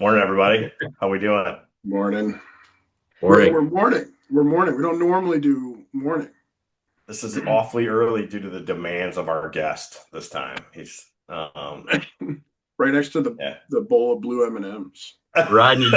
Morning, everybody. How we doing? Morning. We're, Morning. we're morning. We're morning. We don't normally do morning. This is awfully early due to the demands of our guest this time. He's Right next to the yeah. the bowl of blue M&Ms. Rodney,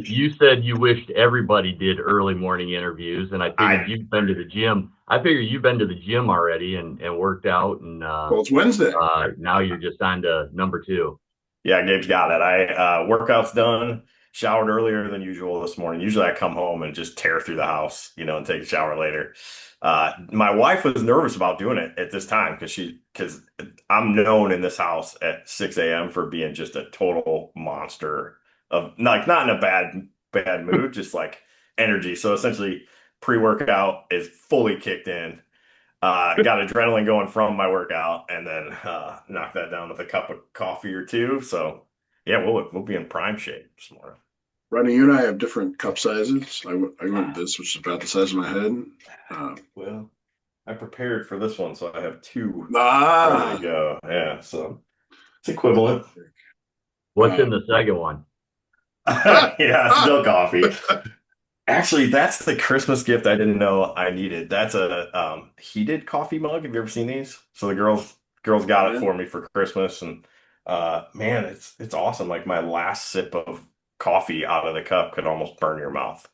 you said you wished everybody did early morning interviews, and I figured I you've been to the gym. I figured you've been to the gym already and worked out, and Well, it's Wednesday. now you're just on to number two. yeah, Gabe's got it. I workout's done, showered earlier than usual this morning. Usually I come home and just tear through the house, and take a shower later. My wife was nervous about doing it at this time because I'm known in this house at 6 a.m. for being just a total monster of like not in a bad mood, just like energy. So essentially pre-workout is fully kicked in. Got adrenaline going from my workout, and then knock that down with a cup of coffee or two. So yeah, we'll be in prime shape this morning. Rodney, you and I have different cup sizes. I went this, which is about the size of my head. Uh, Well, I prepared for this one, so I have two ready to ah, go. Yeah, so it's equivalent. What's uh, in the second one? ah, Yeah, ah. still coffee. Actually, that's the Christmas gift I didn't know I needed. That's a heated coffee mug. Have you ever seen these? So the girls got it Yeah. for me for Christmas, and man, it's awesome. Like my last sip of coffee out of the cup could almost burn your mouth.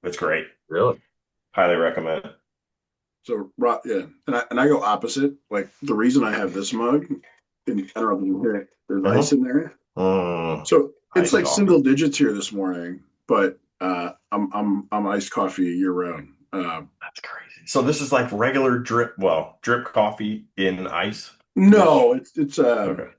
It's great. Really? Highly recommend. Yeah, and I go opposite. Like the reason I have this mug, and I don't know if you can hear it. There's Uh-huh. ice in there. So it's Iced like coffee. single digits here this morning, but I'm iced coffee year round. That's crazy. So this is like regular drip coffee in ice ish. No, it's Okay.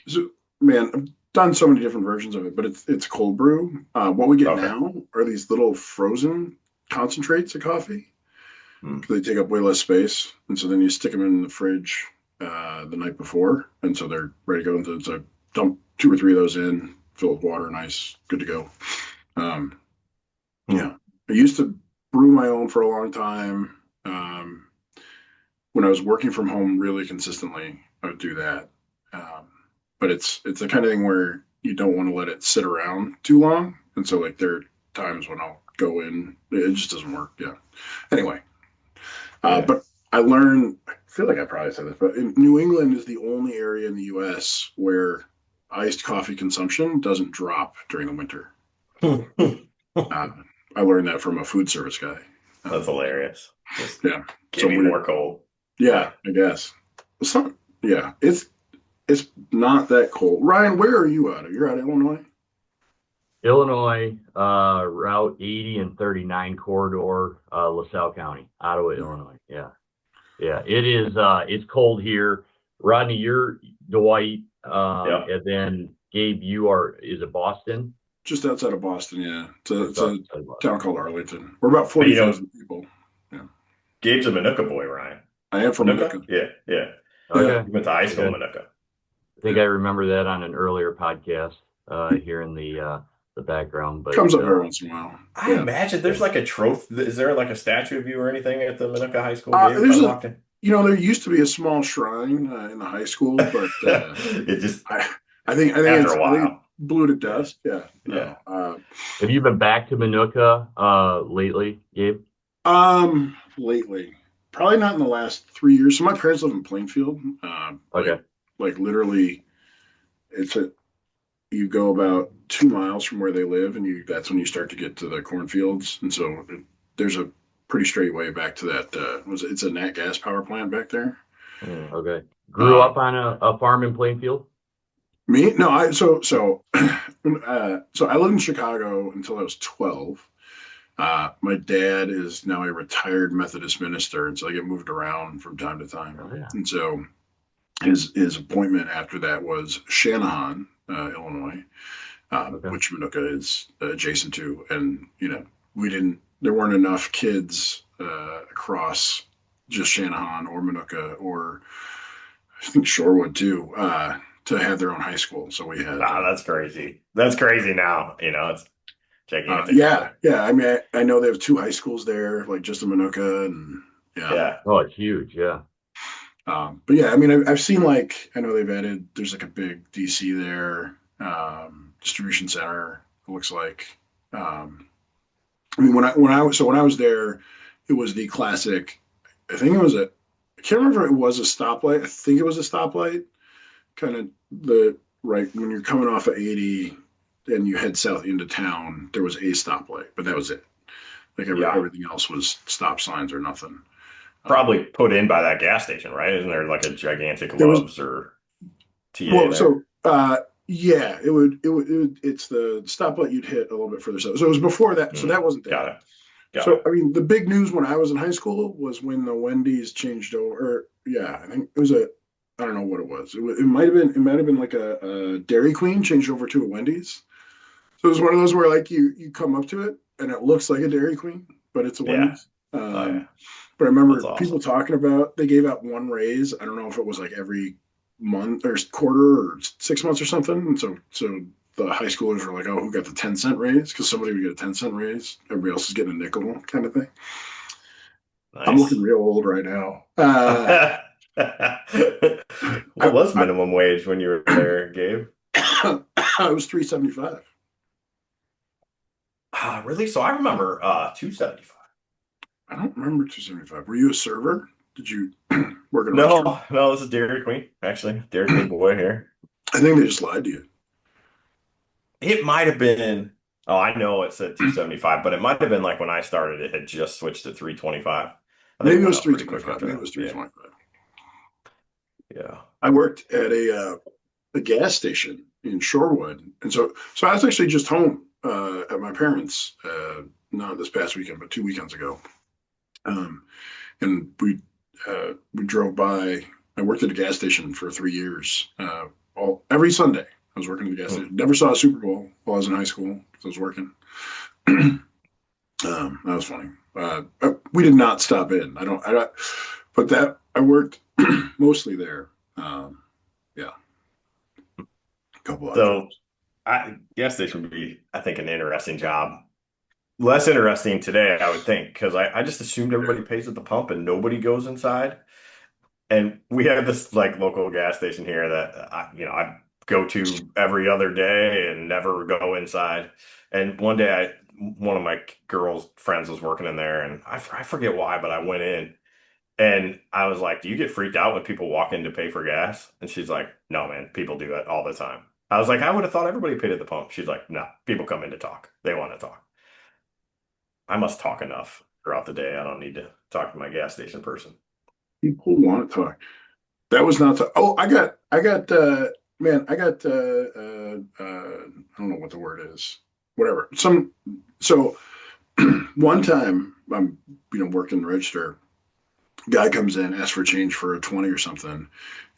so, man, I've done so many different versions of it, but it's cold brew. What we get Okay. now are these little frozen concentrates of coffee Hmm. because they take up way less space, and so then you stick them in the fridge the night before, and so they're ready to go. And so I dump two or three of those in, fill with water and ice, good to go. Um, Hmm. Yeah, I used to brew my own for a long time. Um, when I was working from home really consistently, I would do that. Um, but it's the kind of thing where you don't want to let it sit around too long, and so like there are times when I'll go in, it just doesn't work. Yeah. Anyway, Yeah. but I learned. I feel like I probably said this, but in New England is the only area in the U.S. where iced coffee consumption doesn't drop during the winter. Uh, I learned that from a food service guy. That's Um, hilarious. Just yeah. give So me we're more cold. Yeah, Yeah. I guess. So yeah, it's not that cold. Ryan, where are you out of? You're out of Illinois? Illinois, Route 80 and 39 corridor, LaSalle County, Ottawa, Illinois. Yeah. Yeah. It is, it's cold here. Rodney, you're Dwight, Yep. and then Gabe, is it Boston? Just outside of Boston, yeah. Just It's a outside Boston. town called Arlington. We're about But 40,000 people. Yeah. Gabe's a Minooka boy, Ryan. I am from Minooka? Minooka. Yeah, yeah. Yeah. Okay. You went to high school in Okay. Minooka. I think Yeah. I remember that on an earlier podcast, here in the background, but, Comes up every once in a while. I Yeah. imagine yeah. there's like a trophy. Is there like a statue of you or anything at the Minooka High School, Gabe, if I There's a walked in? there used to be a small shrine in the high school, but It just I I think after a it while. blew to Yeah, dust. Yeah. yeah. No. Have you been back to Minooka, lately, Gabe? Lately, probably not in the last 3 years. So my parents live in Plainfield. Okay. Like literally, it's a you go about 2 miles from where they live, and you that's when you start to get to the cornfields. And so there's a pretty straight way back to that. It's a nat gas power plant back there. Hmm. Okay. Grew Um, up on a farm in Plainfield? Me? No, I so I lived in Chicago until I was 12. My dad is now a retired Methodist minister, and so I get moved around from time to time. Oh, yeah. And so his appointment after that was Shanahan, Illinois, Okay. which Minooka is adjacent to. And there weren't enough kids across just Shanahan or Minooka or I think Shorewood too to have their own high school. So we had. Ah, that's crazy. That's crazy now. It's gigantic up Yeah, there. yeah. I mean, I know they have two high schools there, like just in Minooka, and yeah. Yeah. Oh, it's huge. Yeah. But yeah, I mean, I've seen like I know they've added. There's like a big DC there. distribution center. It looks like. Um, I mean, when I was there, it was the classic. I think it was a. I can't remember if it was a stoplight. I think it was a stoplight. Kind of the right when you're coming off of 80 and you head south into town. There was a stoplight, but that was it. Like Yeah. everything else was stop signs or nothing. Probably put in by that gas station, right? Isn't there like a gigantic There was Love's or TA well, there? so yeah, it's the stoplight you'd hit a little bit further south. So it was before that. So that wasn't Got that. it. Got So it. I mean, the big news when I was in high school was when the Wendy's changed over. Yeah, I think it was a. I don't know what it was. It might have been like a Dairy Queen changed over to a Wendy's. So it was one of those where like you come up to it and it looks like a Dairy Queen, but it's a Yeah. Wendy's. Oh yeah. But I That's remember people awesome. talking about they gave out one raise. I don't know if it was like every month or quarter or 6 months or something. And so the high schoolers were like, "Oh, who got the 10 cent raise?" Because somebody would get a 10 cent raise. Everybody else is getting a nickel kind of thing. I'm looking Nice. real old right now. What was I minimum wage when you were there, Gabe? I was 375. Really? So I remember 275. I don't remember 275. Were you a server? Did you work in a restaurant? No, no, this is Dairy Queen, actually. Dairy Queen boy here. I think they just lied to you. It might have been, oh, I know it said 275, but it might have been like when I started, it had just switched to 325. I think Maybe it it went was up pretty quick 325. after Maybe it that. was Yeah. 325. Yeah. I worked at a gas station in Shorewood, and so I was actually just home at my parents' not this past weekend, but 2 weekends ago. Um, and we drove by. I worked at a gas station for 3 years. All every Sunday, I was working at the gas Hmm. station. Never saw a Super Bowl while I was in high school because I was working. That was funny. We did not stop in. I don't. But that I worked mostly there. Yeah, a couple odd So jobs. gas station would be, I think, an interesting job. Less interesting today, I would think, because I just assumed everybody pays at the pump and nobody goes inside. And we have this like local gas station here that I go to every other day and never go inside. And one day one of my girls' friends was working in there, and I forget why, but I went in and I was like, "Do you get freaked out when people walk in to pay for gas?" And she's like, "No, man, people do it all the time." I was like, "I would have thought everybody paid at the pump." She's like, "No, people come in to talk. They want to talk. I must talk enough throughout the day. I don't need to talk to my gas station person." People want to talk. That was not. Oh, man, I got. I don't know what the word is. Whatever. So one time I'm working the register. Guy comes in, asks for change for a 20 or something,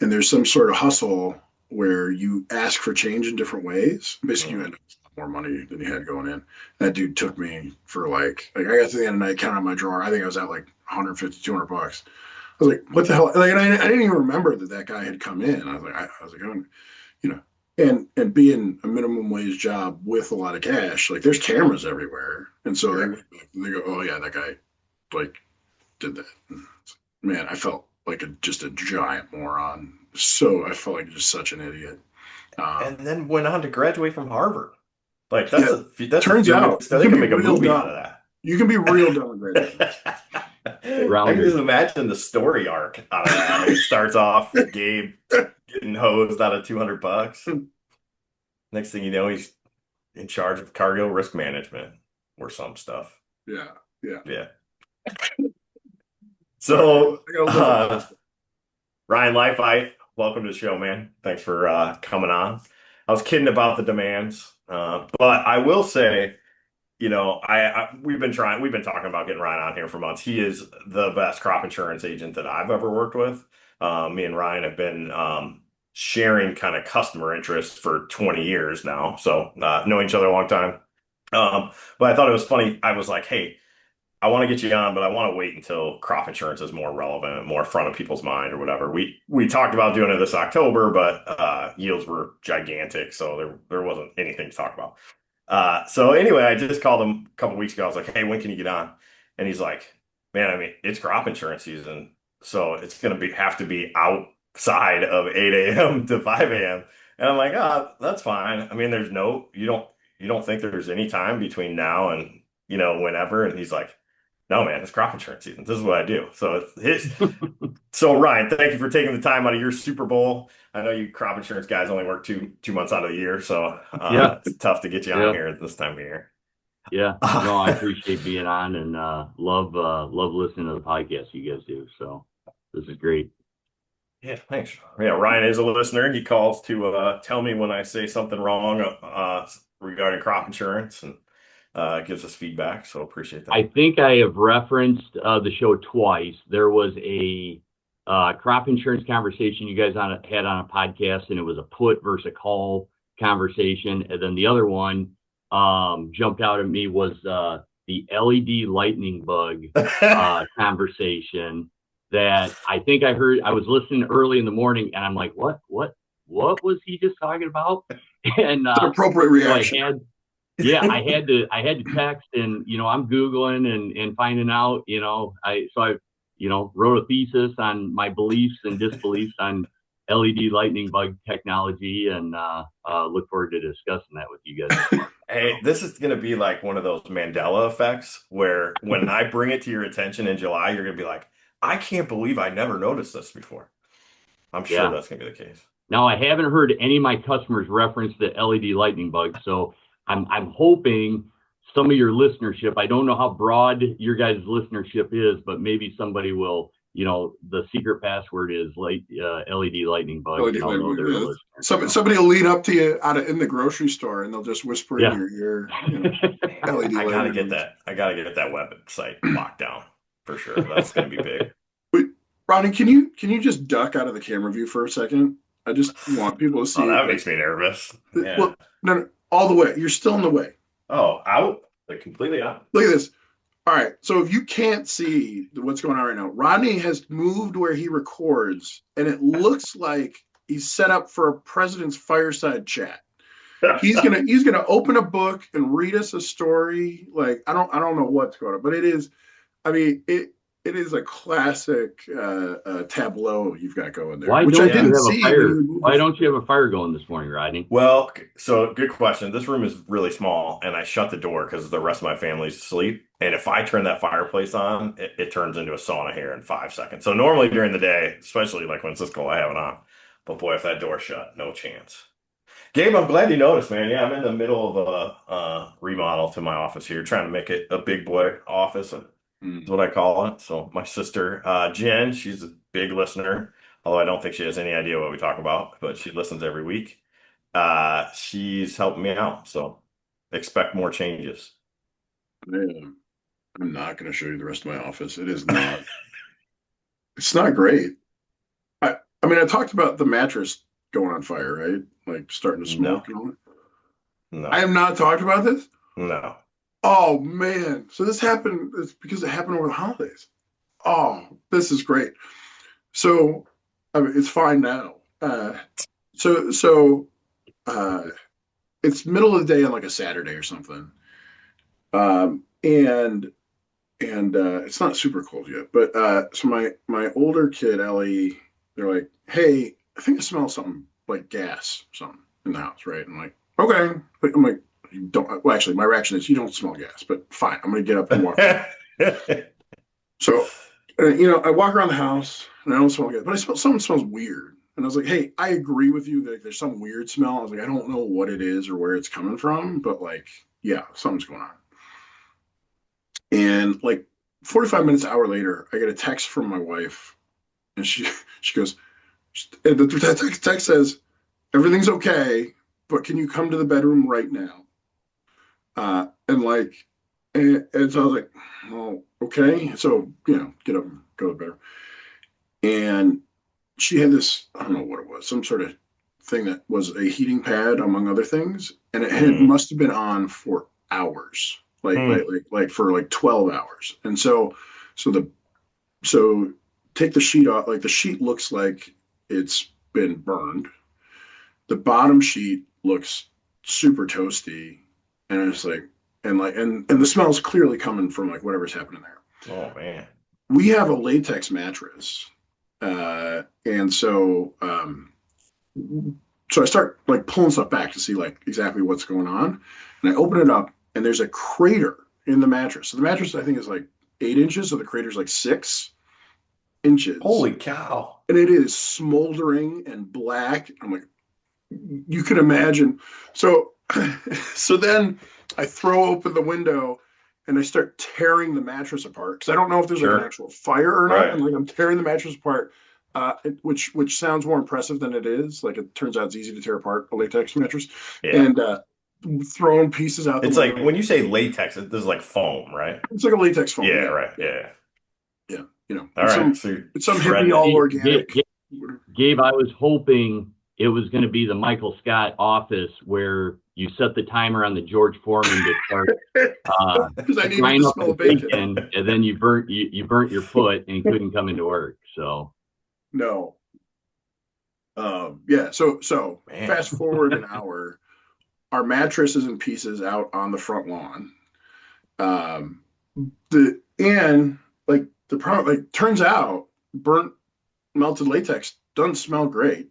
and there's some sort of hustle where you ask for change in different ways. Basically, you Mhm. end up with more money than you had going in. That dude took me for like I got to the end of the night, counted my drawer. I think I was at like 150, 200 bucks. I was like, what the hell? Like, and I didn't even remember that guy had come in. I was like, oh, you know, and being a minimum wage job with a lot of cash, like there's cameras everywhere, and so they Sure. went back and they go, oh yeah, that guy like did that. Man, I felt like just a giant moron. So I felt like just such an idiot. And Um, then went on to graduate from Harvard. Like yeah, that's a turns few good out stuff. you They can can be make a real movie out of dumb. You can be real dumb and graduate from high that. I can just Rounders. imagine the story arc out of that. Like it starts off Gabe getting hosed out of 200 bucks. school. Next thing you know, he's in charge of cargo risk management or some stuff. Yeah, yeah. Yeah. Sorry, So, I got a little bit. Ryan Leifheit, welcome to the show, man. Thanks for coming on. I was kidding about the demands, but I will say, we've been talking about getting Ryan on here for months. He is the best crop insurance agent that I've ever worked with. Me and Ryan have been sharing kind of customer interest for 20 years now, so knowing each other a long time. But I thought it was funny. I was like, hey, I want to get you on, but I want to wait until crop insurance is more relevant, more front of people's mind or whatever. We talked about doing it this October, but yields were gigantic, so there wasn't anything to talk about. So anyway, I just called him a couple weeks ago. I was like, "Hey, when can you get on?" And he's like, "Man, I mean, it's crop insurance season, so it's gonna be have to be outside of 8 a.m. to 5 a.m." And I'm like, oh, that's fine. I mean, you don't think there's any time between now and, whenever. And he's like, no, man, it's crop insurance season. This is what I do. So so Ryan, thank you for taking the time out of your Super Bowl. I know you crop insurance guys only work two months out of the year. So, Yeah, it's tough to get you on yeah, here at this time of year. yeah. No, I appreciate being on and love listening to the podcast you guys do. So this is great. Yeah, thanks. Yeah, Ryan is a listener. He calls to tell me when I say something wrong regarding crop insurance and gives us feedback. So appreciate I that. think I have referenced the show twice. There was a crop insurance conversation you guys had on a podcast, and it was a put versus a call conversation. And then the other one jumped out at me was the LED lightning bug conversation that I think I heard. I was listening early in the morning, and I'm like, what was he just talking about? And It's an appropriate so I reaction. had yeah, I had to text and I'm Googling and finding out, I wrote a thesis on my beliefs and disbeliefs on LED lightning bug technology and look forward to discussing that with you guys. Hey, this is going to be like one of those Mandela effects where when I bring it to your attention in July, you're going to be like, I can't believe I never noticed this before. I'm sure Yeah. that's going to be the case. Now I haven't heard any of my customers reference the LED lightning bug, so I'm hoping some of your listenership, I don't know how broad your guys' listenership is, but maybe somebody will, the secret password is LED lightning bug, LED and I'll know they're a yeah. listener. Somebody will lean up to you in the grocery store and they'll just whisper in Yeah. your ear, I LED gotta lighting. get that. I gotta get that website locked down for sure. That's going to be big. Wait, Rodney, can you just duck out of the camera view for a second? I just want people to Oh, see that like makes me nervous. Yeah. look, no, all the way. You're still in the way. Oh, out? Like completely out. Look at this. All right. So if you can't see what's going on right now, Rodney has moved where he records, and it looks like he's set up for a president's fireside chat. He's gonna open a book and read us a story. Like I don't know what's going on, but it is. I mean it is a classic tableau you've got going there, Why which I don't you didn't have a see when fire? you moved. Why don't you have a fire going this morning, Rodney? Well, so good question. This room is really small, and I shut the door because the rest of my family's asleep. And if I turn that fireplace on, it turns into a sauna here in 5 seconds. So normally during the day, especially like when it's this cold, I have it on. But boy, if that door's shut, no chance. Gabe, I'm glad you noticed, man. Yeah, I'm in the middle of a remodel to my office here, trying to make it a big boy office. Is what I call it. So my sister, Jen, she's a big listener, although I don't think she has any idea what we talk about, but she listens every week. She's helping me out, so expect more changes. Man, I'm not going to show you the rest of my office. It is not. It's not great. I mean, I talked about the mattress going on fire, right? Like starting to No, smoke and all that. I no, have not talked about this. no. Oh man. So this happened. It's because it happened over the holidays. Oh, this is great. So I mean, it's fine now. So uh, it's middle of the day on like a Saturday or something. And it's not super cold yet, but so my older kid Ellie, they're like, "Hey, I think I smell something like gas, something in the house, right?" I'm like, "Okay." But I'm like, "You don't." Well, actually, my reaction is, "You don't smell gas," but fine. I'm gonna get up and walk around. So, I walk around the house and I don't smell gas, but I smell something smells weird. And I was like, "Hey, I agree with you that there's some weird smell." I was like, "I don't know what it is or where it's coming from, but like, yeah, something's going on." And like 45 minutes, an hour later, I get a text from my wife, and she goes, and the text says, "Everything's okay, but can you come to the bedroom right now?" And like, and so I was like, "Well, okay." So get up and go to the bedroom. And she had this, I don't know what it was, some sort of thing that was a heating pad, among other things, and it had Mm, must have been on for hours, like mm, like like, like for like 12 hours. And so the so take the sheet off. Like the sheet looks like it's been burned. The bottom sheet looks super toasty, and it's like and the smell is clearly coming from like whatever's happening there. oh man. We have a latex mattress, and so so I start like pulling stuff back to see like exactly what's going on. And I open it up and there's a crater in the mattress. So the mattress I think is like 8 inches, so the crater's like 6 inches. Holy cow. And it is smoldering and black. I'm like, you can imagine. So so then I throw open the window and I start tearing the mattress apart because I don't know if there's like an Sure. actual fire or not. And Right. like I'm tearing the mattress apart, which sounds more impressive than it is. Like it turns out it's easy to tear apart a latex mattress, Yeah. and throwing pieces out the It's like window. when you say latex, this is like foam, right? It's like a latex foam. Yeah, Yeah, right. yeah, Yeah. yeah. You know, All right. So you're it's some hippie shredding it. all Gabe, organic. Gabe, I was hoping it was going to be the Michael Scott office where you set the timer on the George Foreman to start Because I needed frying to up smell the bacon. bacon, and then you burnt your foot and couldn't come into work. So No. Yeah. So Man. fast forward an hour, our mattress is in pieces out on the front lawn. Um, and like the problem, like turns out burnt melted latex doesn't smell great.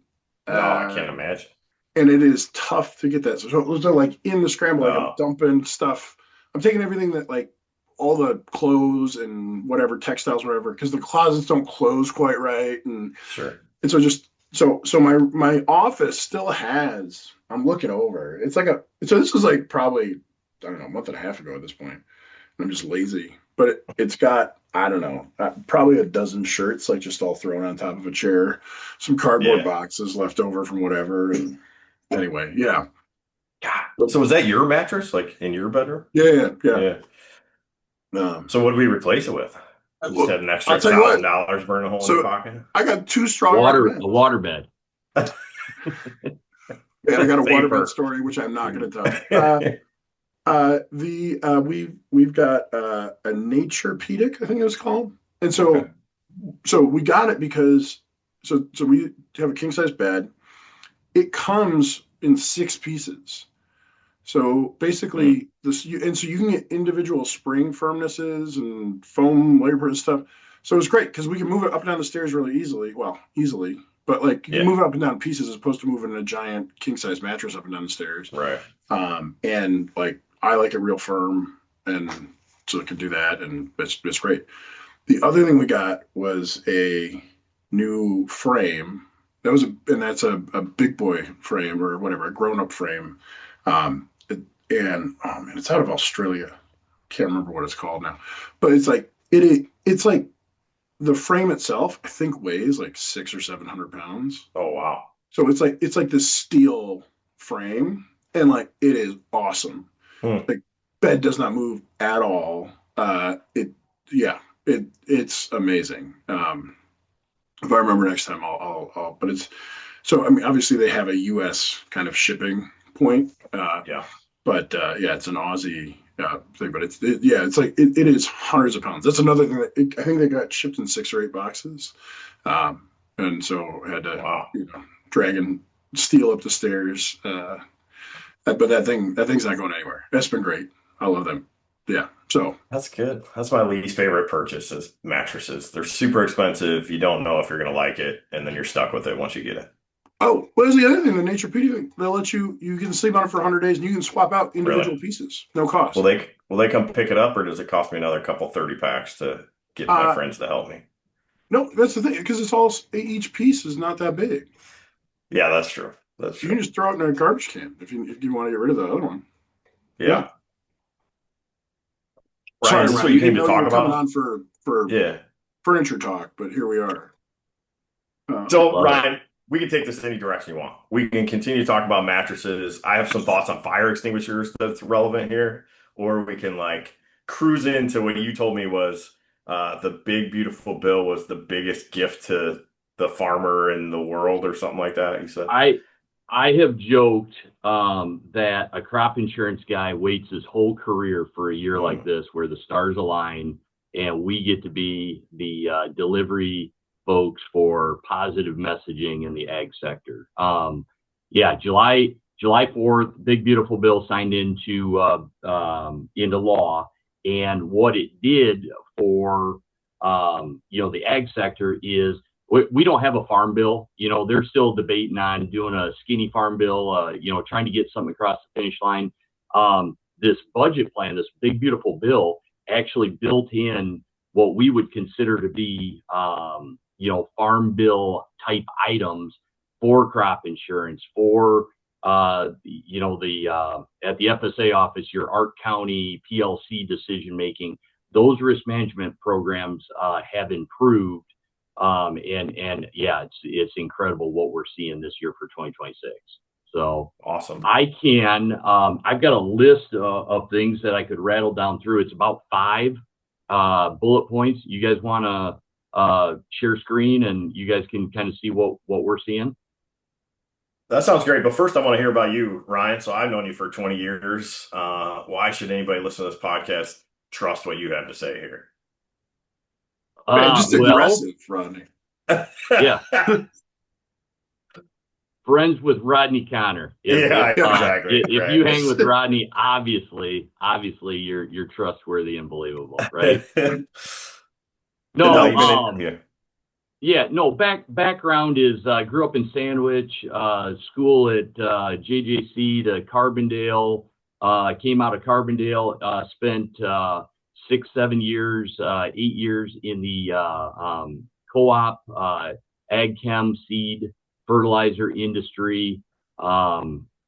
No, I Uh, can't imagine. and it is tough to get that. So like in the scramble, like I'm No, dumping stuff. I'm taking everything that like all the clothes and whatever textiles, whatever, because the closets don't close quite right, sure. and so just so my office still has. I'm looking over. It's like a so this was like probably I don't know a month and a half ago at this point. And I'm just lazy, but it's got I don't know probably a dozen shirts like just all thrown on top of a chair, some cardboard Yeah. boxes left over from whatever, and anyway, yeah. God. So was that your mattress, like in your bedroom? Yeah, yeah. Yeah. Um, So what did we replace it with? You just look, had an extra I'll tell you what. $1,000 burn a hole in your So pocket? I got two strong a recommends, waterbed. and I got a waterbed Safer. story which I'm not going to tell. We've got a nature pedic, I think it was called, and Okay. so we got it because so we have a king size bed. It comes in 6 pieces. So Hmm. basically, and so you can get individual spring firmnesses and foam labor and stuff. So it's great because we can move it up and down the stairs really easily. Well, easily, but like you can Yeah. move it up and down pieces as opposed to moving a giant king size mattress up and down the stairs. Right. And like I like it real firm, and so it can do that, and it's great. The other thing we got was a new frame. And that's a big boy frame or whatever, a grown up frame. And oh man, it's out of Australia. Can't remember what it's called now, but it's like the frame itself. I think weighs like 600 or 700 pounds. Oh, wow. So it's like this steel frame, and like it is awesome. Hmm. Like bed does not move at all. It yeah, it's amazing. If I remember next time, I'll but it's so I mean obviously they have a U.S. kind of shipping point, Yeah. but yeah, it's an Aussie thing. But yeah, it's like it is hundreds of pounds. That's another thing that I think they got shipped in 6 or 8 boxes, and so I had to Wow. dragging steel up the stairs. But that thing's not going anywhere. That's been great. I love them. Yeah. So That's good. That's my least favorite purchase is mattresses. They're super expensive. You don't know if you're going to like it, and then you're stuck with it once you get it. oh, what is the other thing? The Nature Beauty thing. They'll let you can sleep on it for 100 days and you can swap out Really? individual pieces, no cost. Will they come pick it up, or does it cost me another couple 30 packs to get my Uh, friends to help me? no, that's the thing because it's all each piece is not that big. Yeah, that's true. That's You can true. just throw it in a garbage can if you want to get rid of the other one. Yeah. Yeah. Ryan, Sorry, is this Ryan. what you We came didn't to know you talk were coming about? on for Yeah. furniture talk, but here we are. So, Love it. Ryan, we can take this any direction you want. We can continue to talk about mattresses. I have some thoughts on fire extinguishers that's relevant here, or we can like cruise into what you told me was the big beautiful bill was the biggest gift to the farmer in the world, or something like that. You said, I I have joked that a crop insurance guy waits his whole career for a year like mm, this, where the stars align and we get to be the delivery folks for positive messaging in the ag sector. Yeah, July 4th, big beautiful bill signed into law, and what it did for the ag sector is we don't have a farm bill. They're still debating on doing a skinny farm bill, trying to get something across the finish line. This budget plan, this big, beautiful bill, actually built in what we would consider to be, farm bill type items for crop insurance, for, at the FSA office, your Ark County PLC decision making. Those risk management programs have improved. It's incredible what we're seeing this year for 2026. So awesome. I've got a list of things that I could rattle down through. It's about 5 bullet points. You guys want to share screen and you guys can kind of see what we're seeing? That sounds great. But first I want to hear about you, Ryan. So I've known you for 20 years. Why should anybody listen to this podcast trust what you have to say here? Just aggressive, Rodney. Yeah. Friends with Rodney Connor. Exactly. If you hang with Rodney, obviously you're trustworthy and believable, right? Background is grew up in Sandwich, school at JJC to Carbondale, came out of Carbondale, spent 6-7 years, 8 years in the co-op, ag chem, seed, fertilizer industry,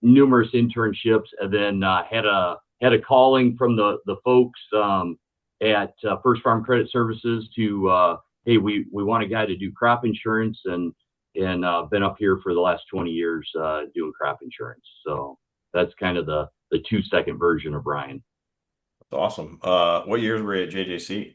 numerous internships, and then had a calling from the folks at First Farm Credit Services to hey, we want a guy to do crop insurance, and been up here for the last 20 years doing crop insurance. So that's kind of the 2-second version of Brian. That's awesome. What years were you at JJC?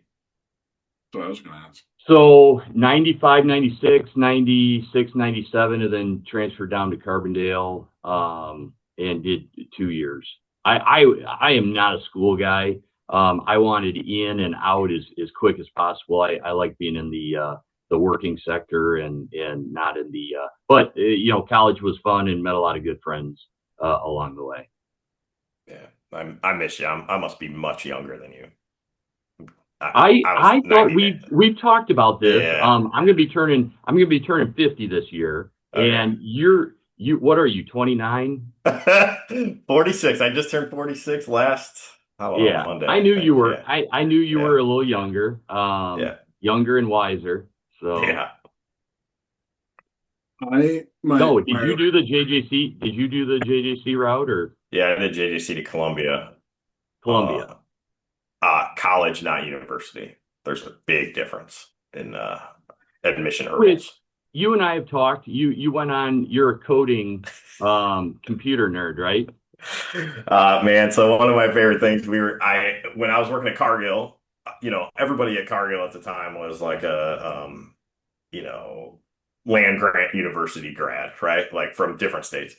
So I was going to ask. So 95, 96, 96, 97, and then transferred down to Carbondale and did 2 years. I am not a school guy. I wanted in and out as quick as possible. I like being in the working sector and not in the but college was fun and met a lot of good friends along the way. Yeah, I miss you. I must be much younger than you. I thought we've talked about this. Yeah. I'm gonna be turning 50 this year. Okay. And you what are you, 29? 46. I just turned 46 last Monday. I knew you were. Yeah. I knew you were a little younger. Younger and wiser. So yeah. Did you do the JJC? Did you do the JJC route or? Yeah, I did JJC to Columbia. College, not university. There's a big difference in admission hurdles. You and I have talked. You went on. You're a coding computer nerd, right? Man, so one of my favorite things when I was working at Cargill, everybody at Cargill at the time was like a land grant university grad, right? Like from different states.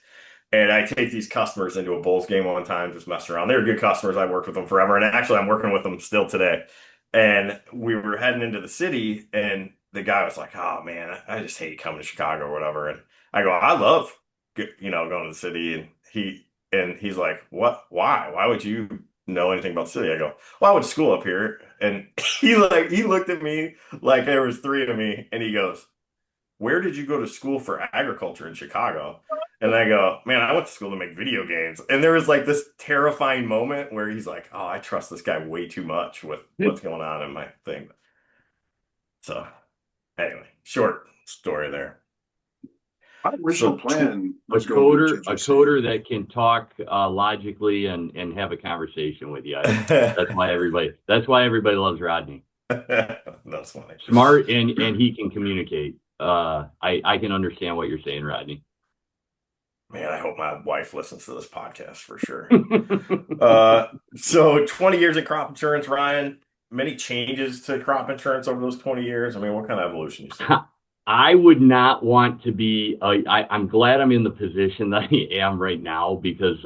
And I take these customers into a Bulls game one time, just messing around. They were good customers. I worked with them forever. And actually, I'm working with them still today. And we were heading into the city, and the guy was like, "Oh, man, I just hate coming to Chicago or whatever." And I go, "I love, going to the city." And he's like, "What? Why? Why would you know anything about the city?" I go, "Well, I went to school up here." And he looked at me like there was 3 of me, and he goes, "Where did you go to school for agriculture in Chicago?" And I go, "Man, I went to school to make video games." And there was like this terrifying moment where he's like, "Oh, I trust this guy way too much with what's going on in my thing." So anyway, short story there. My original plan was a coder that can talk logically and have a conversation with you. That's why everybody loves Rodney. That's funny. Smart and he can communicate. I can understand what you're saying, Rodney. Man, I hope my wife listens to this podcast for sure. So 20 years in crop insurance, Ryan. Many changes to crop insurance over those 20 years. I mean, what kind of evolution you see? I would not want to be. I'm glad I'm in the position that I am right now because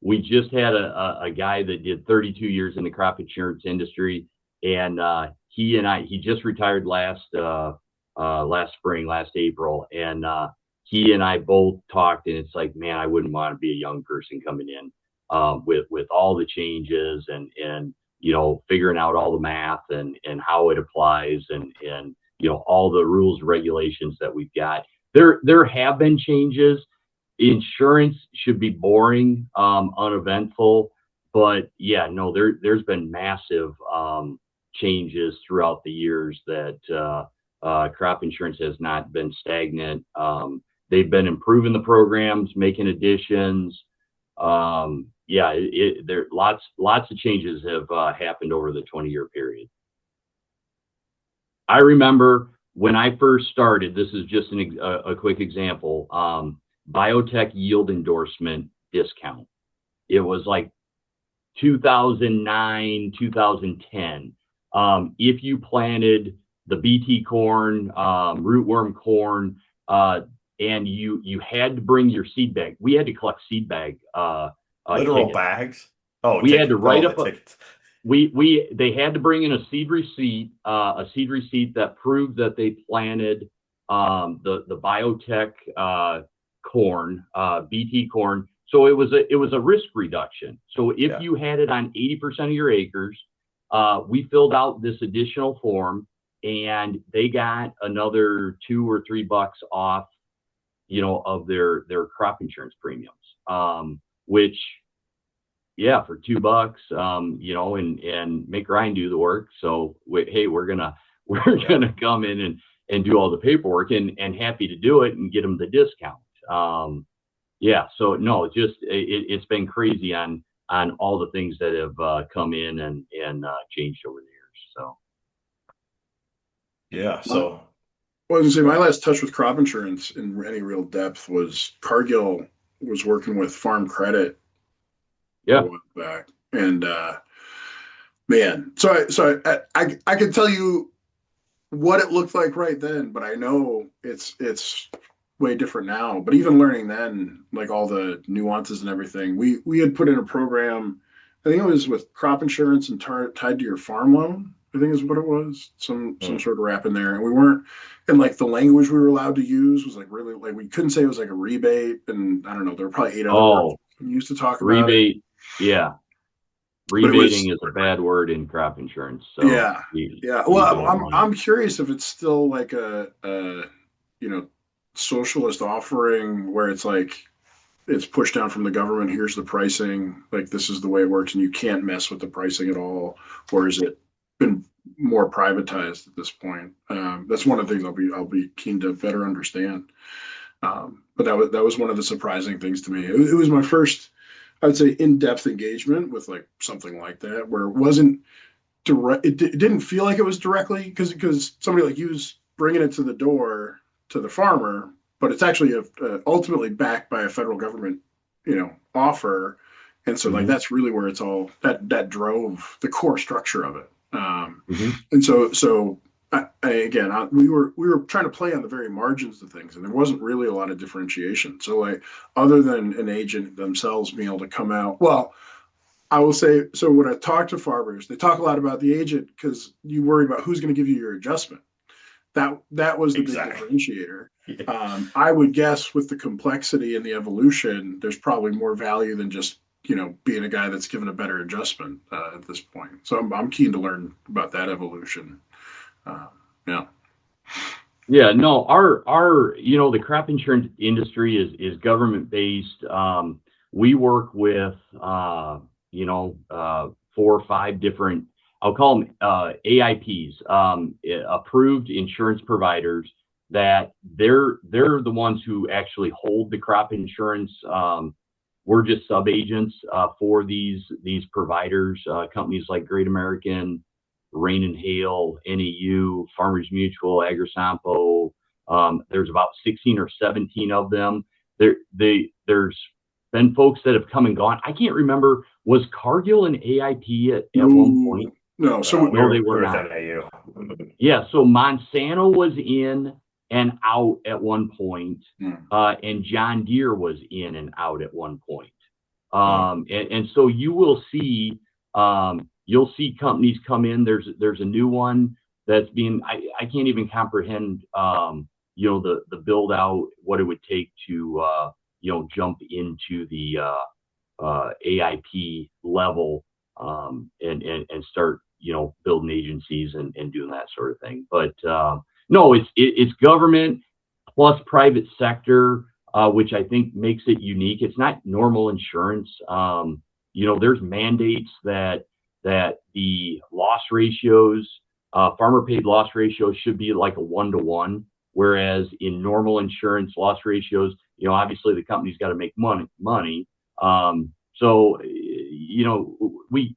we just had a guy that did 32 years in the crop insurance industry, and he just retired last spring, last April, and he and I both talked, and it's like, man, I wouldn't want to be a young person coming in with all the changes and figuring out all the math and how it applies and all the rules and regulations that we've got. There have been changes. Insurance should be boring, uneventful, but yeah, no, there's been massive changes throughout the years that crop insurance has not been stagnant. They've been improving the programs, making additions. Yeah, there lots of changes have happened over the 20-year period. I remember when I first started, this is just a quick example, biotech yield endorsement discount. It was like 2009, 2010. If you planted the BT corn, rootworm corn, and you had to bring your seed bag. We had to collect seed bag Literal tickets. bags. Oh, We had to write up the tickets. They had to bring in a seed receipt that proved that they planted the biotech corn, BT corn. So it was a risk reduction. So if you had it on 80% of your acres, we filled out this additional form, and they got another $2 or $3 off, of their crop insurance premiums, which, yeah, for $2, and make Ryan do the work. So hey, we're gonna come in and do all the paperwork, and happy to do it and get them the discount. Yeah, so no, it's been crazy on all the things that have come in and changed over the years. So yeah, so Well, I was gonna say my last touch with crop insurance in any real depth was Cargill was working with Farm Credit a yeah, while back, and man, I can tell you what it looked like right then, but I know it's way different now. But even learning then, like all the nuances and everything, we had put in a program. I think it was with crop insurance and tied to your farm loan. I think is what it was. Some sort of wrap in there, and we weren't. And like the language we were allowed to use was like really like we couldn't say it was like a rebate, and I don't know. There were probably 8 other words we used to talk about it. rebate, yeah. But it was Rebating is a bad word in crop insurance. So yeah, you, yeah. you Well, don't want it. I'm curious if it's still like a you know socialist offering where it's like it's pushed down from the government. Here's the pricing. Like this is the way it works, and you can't mess with the pricing at all. Or is it been more privatized at this point? That's one of the things I'll be keen to better understand. But that was one of the surprising things to me. It was my first, I would say, in-depth engagement with like something like that, where it wasn't direct. It didn't feel like it was directly because somebody like you was bringing it to the door to the farmer, but it's actually ultimately backed by a federal government, offer, and so like Mm-hmm. that's really where it's all that drove the core structure of it. Mm-hmm. And so again, we were trying to play on the very margins of things, and there wasn't really a lot of differentiation. So like, other than an agent themselves being able to come out, well, I will say, so when I talk to farmers, they talk a lot about the agent because you worry about who's going to give you your adjustment. That was the big exactly. differentiator. Yeah. I would guess with the complexity and the evolution, there's probably more value than just being a guy that's given a better adjustment at this point. So I'm keen to learn about that evolution. Uh, yeah. Yeah, no, our the crop insurance industry is government based. We work with 4 or 5 different, I'll call them AIPs, approved insurance providers, that they're the ones who actually hold the crop insurance. We're just sub agents for these providers, companies like Great American, Rain and Hail, NEU, Farmers Mutual, Agrisampo. There's about 16 or 17 of them. There's been folks that have come and gone. I can't remember, was Cargill an AIP at one point? No. So No, they were not. NAU. Yeah, so Monsanto was in and out at one point, and John Deere was in and out at one point. And so you will see, you'll see companies come in. There's a new one that's being, I can't even comprehend, the build out, what it would take to, jump into the AIP level, and start, building agencies and doing that sort of thing. But No, it's government plus private sector, which I think makes it unique. It's not normal insurance. There's mandates that the loss ratios, farmer paid loss ratios should be like a 1-to-1, whereas in normal insurance loss ratios, obviously the company's got to make money. So we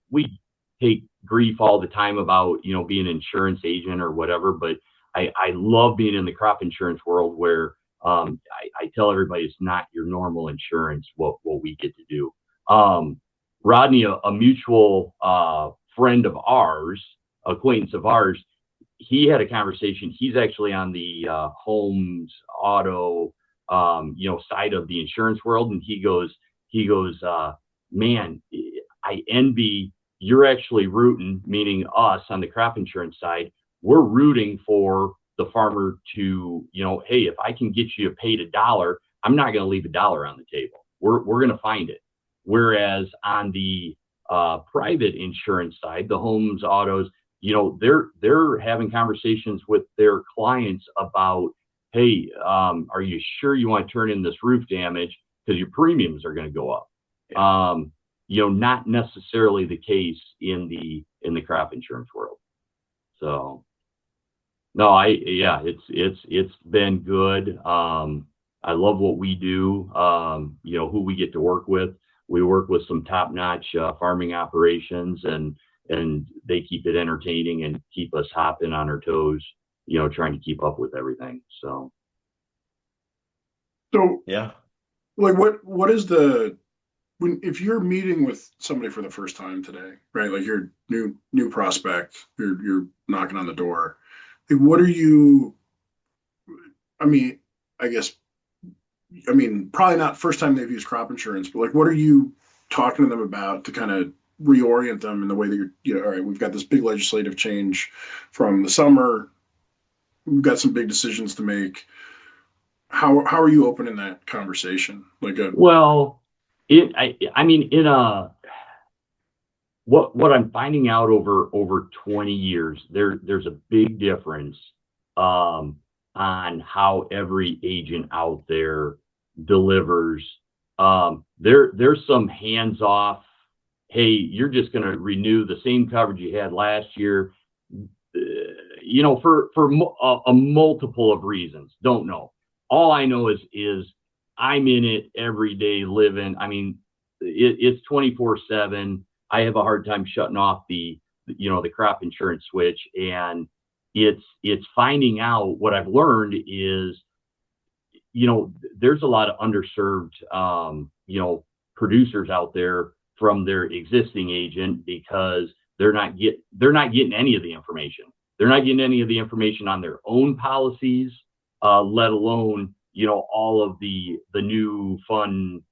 take grief all the time about being an insurance agent or whatever, but I love being in the crop insurance world where I tell everybody it's not your normal insurance what we get to do. Rodney, a mutual friend of ours, acquaintance of ours, he had a conversation. He's actually on the homes, auto, side of the insurance world, and he goes, man, I envy. You're actually rooting, meaning us on the crop insurance side. We're rooting for the farmer to, hey, if I can get you paid $1, I'm not going to leave $1 on the table. We're going to find it. Whereas on the private insurance side, the homes, autos, they're having conversations with their clients about, hey, are you sure you want to turn in this roof damage because your premiums are going to go up? Not necessarily the case in the crop insurance world. So, no, it's been good. I love what we do. Who we get to work with. We work with some top-notch farming operations, and they keep it entertaining and keep us hopping on our toes. Trying to keep up with everything. So yeah, like what is if you're meeting with somebody for the first time today, right? Like you're new prospect, you're knocking on the door. Like, what are you? Probably not first time they've used crop insurance, but like, what are you talking to them about to kind of reorient them in the way that all right, we've got this big legislative change from the summer. We've got some big decisions to make. How are you opening that conversation? What I'm finding out over 20 years, there's a big difference on how every agent out there delivers. There's some hands off. Hey, you're just going to renew the same coverage you had last year. For a multiple of reasons. Don't know. All I know is I'm in it every day living. It's 24/7. I have a hard time shutting off the crop insurance switch, and it's finding out. What I've learned is, there's a lot of underserved, producers out there from their existing agent because they're not getting any of the information. They're not getting any of the information on their own policies, let alone, all of the new fun,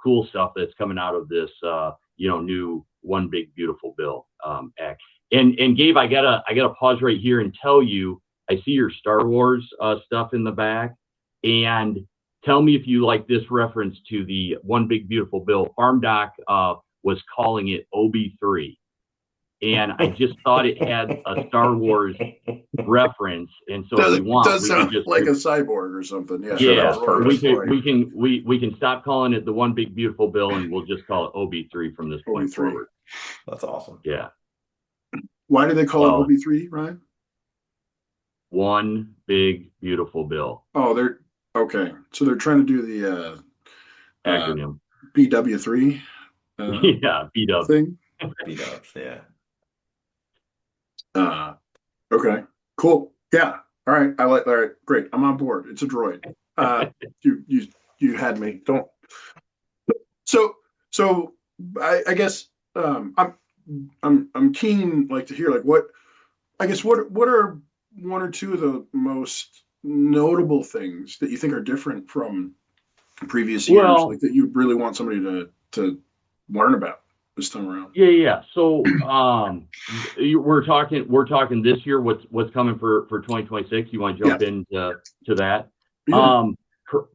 cool stuff that's coming out of this, new One Big Beautiful Bill Act. And Gabe, I gotta pause right here and tell you, I see your Star Wars stuff in the back, and tell me if you like this reference to the One Big Beautiful Bill. Farm Doc was calling it OB3. And I just thought it had a Star Wars reference, and so if we sound just like a cyborg or something. Yeah, we can stop calling it the One Big Beautiful Bill, and we'll just call it OB3 from this point forward. That's awesome. Yeah. Why do they call it OB3, Ryan? One Big Beautiful Bill. Oh, they're okay. So they're trying to do the acronym BW3. Yeah, BW thing. BW, yeah. Okay, cool. Yeah. All right. All right. Great. I'm on board. It's a droid. You had me. Don't. So I guess I'm keen to hear what are one or two of the most notable things that you think are different from previous years, that you really want somebody to learn about this time around? Yeah. So we're talking this year. What's coming for 2026? You want to jump into that? Yeah.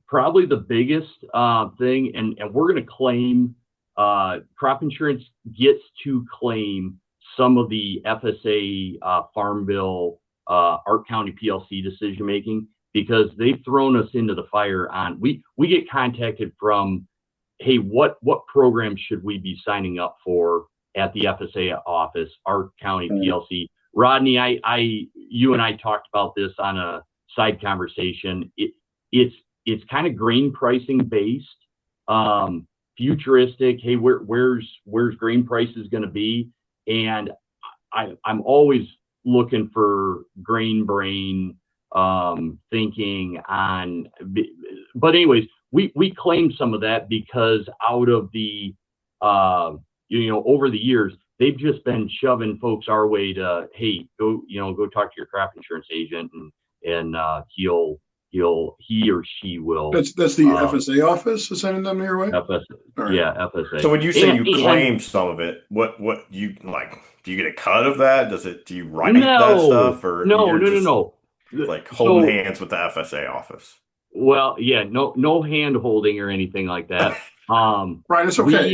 Probably the biggest thing, and we're going to claim crop insurance gets to claim some of the FSA Farm Bill Ark County PLC decision making, because they've thrown us into the fire on. We get contacted from, hey, what programs should we be signing up for at the FSA office, Ark County PLC? Rodney, you and I talked about this on a side conversation. It's kind of grain pricing based, futuristic. Hey, where's grain prices going to be? And I'm always looking for grain brain thinking on. But anyways, we claim some of that because out of the over the years, they've just been shoving folks our way to, hey, go talk to your crop insurance agent, and he or she will. That's the FSA office is sending them your way. FSA, right. Yeah, FSA. So when you say you claim some of it, what you like? Do you get a cut of that? Do you write that stuff, or no? Like holding hands with the FSA office? Well, yeah, no hand holding or anything like that. Right, it's okay.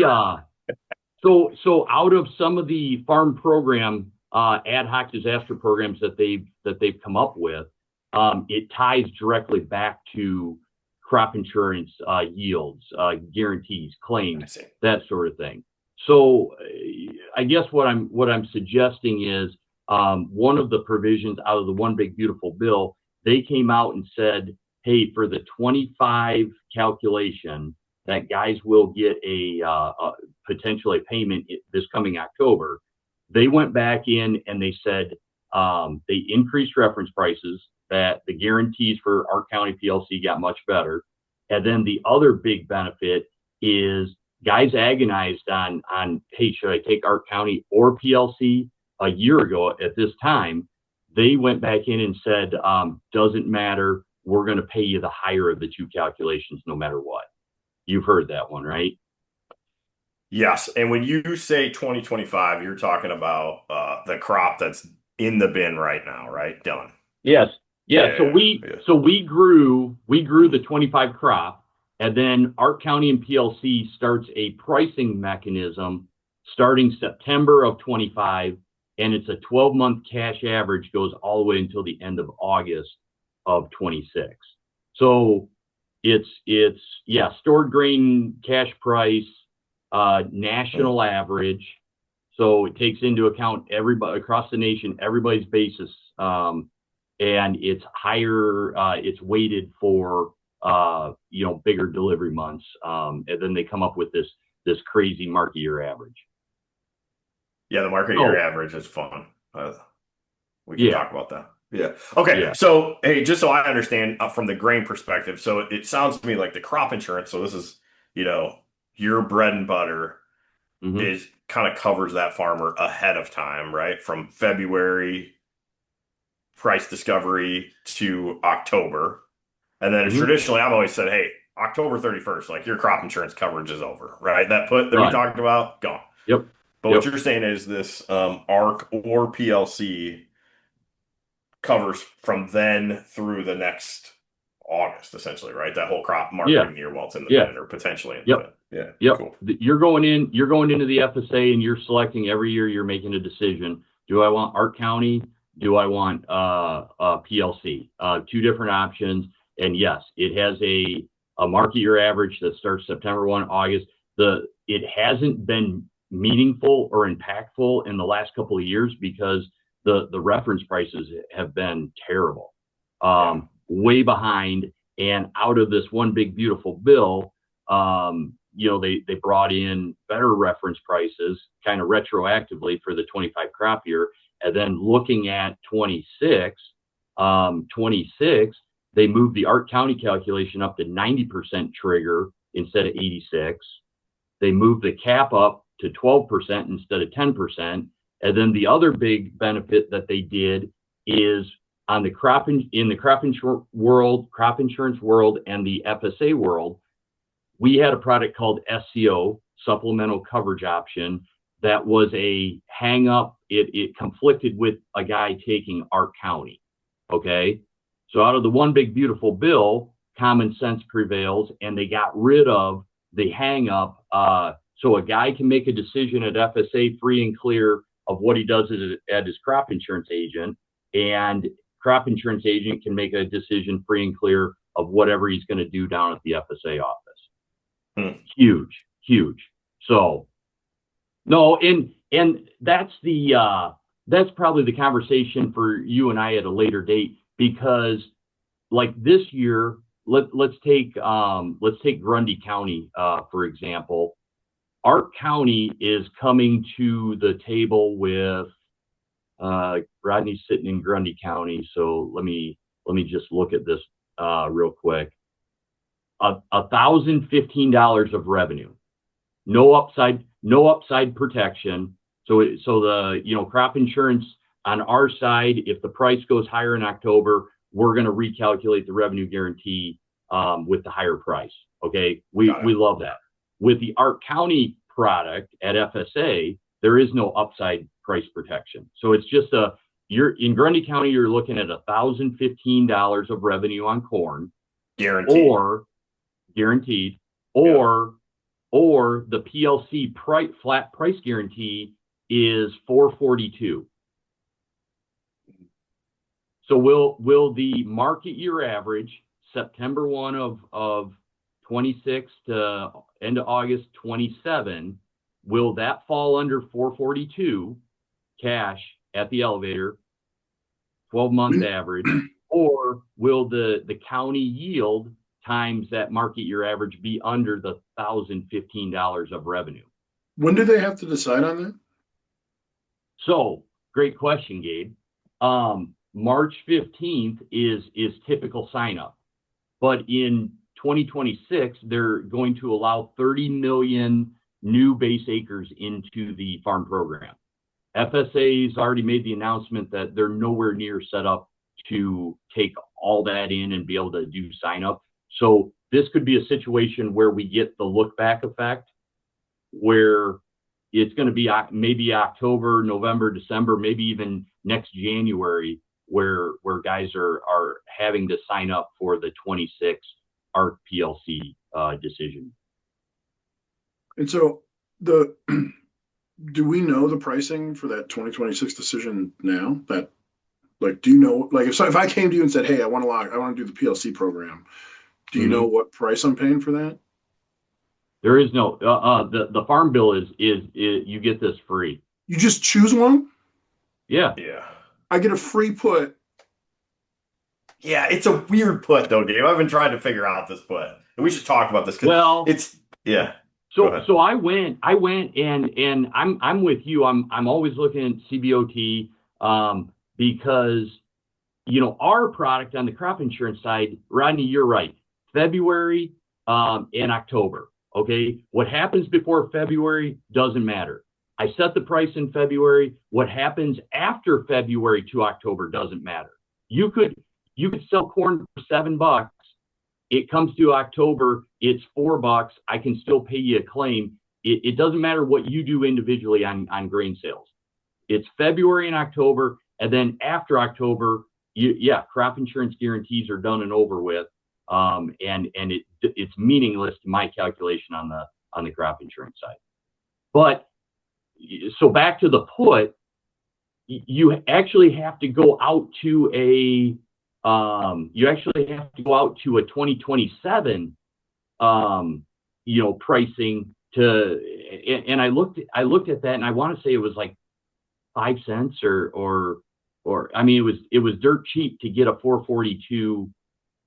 So out of some of the farm program ad hoc disaster programs that they've come up with, it ties directly back to crop insurance yields, guarantees, claims, that sort of thing. So I guess what I'm suggesting is one of the provisions out of the One Big Beautiful Bill, they came out and said, hey, for the 25 calculation, that guys will get a potentially a payment this coming October. They went back in and they said they increased reference prices, that the guarantees for Ark County PLC got much better. And then the other big benefit is guys agonized on hey, should I take Ark County or PLC? A year ago at this time, they went back in and said, doesn't matter, we're going to pay you the higher of the two calculations no matter what. You've heard that one, right? Yes. And when you say 2025, you're talking about the crop that's in the bin right now, right? Done. Yes. Yeah. So we grew the 25 crop, and then Ark County and PLC starts a pricing mechanism starting September of 25, and it's a 12-month cash average, goes all the way until the end of August of 26. So it's stored grain cash price, national average. So it takes into account everybody across the nation, everybody's basis, and it's higher. It's weighted for bigger delivery months, and then they come up with this crazy market year average. Yeah, the market year average is fun. We can talk about that. Yeah. Okay. Yeah. So, hey, just so I understand from the grain perspective, so it sounds to me like the crop insurance. So this is, your bread and butter is kind of covers that farmer ahead of time, right? From February price discovery to October. And then traditionally, I've always said, hey, October 31st, like your crop insurance coverage is over, right? That we talked about, gone. Yep. But what you're saying is this ARC or PLC covers from then through the next August, essentially, right? That whole crop marketing year while it's in the bin, or potentially in the bin. Yeah. Yep. Cool. You're going into the FSA and you're selecting every year. You're making a decision. Do I want Ark County? Do I want PLC? Two different options. And yes, it has a market year average that starts September 1, August. It hasn't been meaningful or impactful in the last couple of years because the reference prices have been terrible, way behind. And out of this One Big Beautiful Bill, they brought in better reference prices kind of retroactively for the 25 crop year. And then looking at 26, they moved the Ark County calculation up to 90% trigger instead of 86. They moved the cap up to 12% instead of 10%. And then the other big benefit that they did is on the crop insurance world and the FSA world, we had a product called SCO, supplemental coverage option, that was a hang up. It conflicted with a guy taking Ark County. Okay. So out of the One Big Beautiful Bill, common sense prevails, and they got rid of the hang up. So a guy can make a decision at FSA free and clear of what he does at his crop insurance agent. and crop insurance agent can make a decision free and clear of whatever he's going to do down at the FSA office. Huge, huge. So no, and that's probably the conversation for you and I at a later date, because like this year, let's take Grundy County for example. Ark County is coming to the table with Rodney's sitting in Grundy County, so let me just look at this real quick. $1,015 of revenue, no upside protection. So the crop insurance on our side, if the price goes higher in October, we're going to recalculate the revenue guarantee with the higher price. Okay, we love that. With the Ark County product at FSA, there is no upside price protection. So it's just you're in Grundy County, you're looking at $1,015 of revenue on corn, guaranteed, or the PLC flat price guarantee is $442. So will the market year average September 1 of 26 to end of August 27, will that fall under 442 cash at the elevator, 12-month average, or will the county yield times that market year average be under the $1,015 of revenue? When do they have to decide on that? So great question, Gabe. March 15th is typical sign up, but in 2026, they're going to allow 30 million new base acres into the farm program. FSA's already made the announcement that they're nowhere near set up to take all that in and be able to do sign up. So this could be a situation where we get the look back effect, where it's going to be maybe October, November, December, maybe even next January, where guys are having to sign up for the 26 ARC PLC decision. And so do we know the pricing for that 2026 decision now? That, like, do you know, like, if I came to you and said, hey, I want to do the PLC program, do you know what price I'm paying for that? There is no, the farm bill is you get this free. You just choose one? Yeah. I get a free put. Yeah, it's a weird put though, Gabe. I've been trying to figure out this put, and we should talk about this. Well, it's So I went and I'm with you. I'm always looking at CBOT because our product on the crop insurance side, Rodney, you're right. February and October. Okay, what happens before February doesn't matter. I set the price in February. What happens after February to October doesn't matter. You could sell corn for $7. It comes to October, it's $4. I can still pay you a claim. It doesn't matter what you do individually on grain sales. It's February and October, and then after October, crop insurance guarantees are done and over with, and it's meaningless to my calculation on the crop insurance side. But so back to the put, you actually have to go out to a 2027 pricing to, and I looked at that, and I want to say it was like 5 cents or I mean it was dirt cheap to get a 442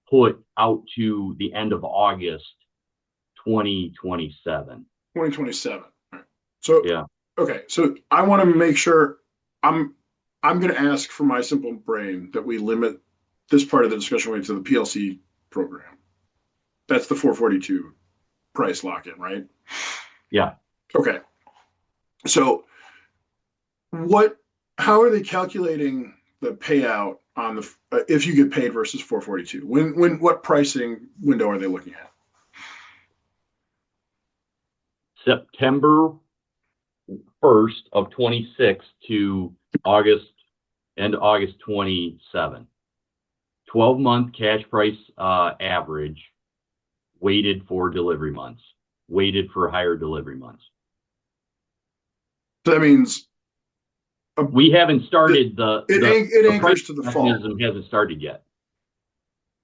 put out to the end of August 2027. 2027. Right. So yeah. Okay, so I want to make sure I'm going to ask for my simple brain that we limit this part of the discussion to the PLC program. That's the 442 price lock-in, right? Yeah. Okay. So how are they calculating the payout on the if you get paid versus 442? What pricing window are they looking at? September 1st of 26 to end August 27. 12-month cash price average, weighted for delivery months, weighted for higher delivery months. So that means We haven't started it the anchors price to the fall. mechanism hasn't started yet.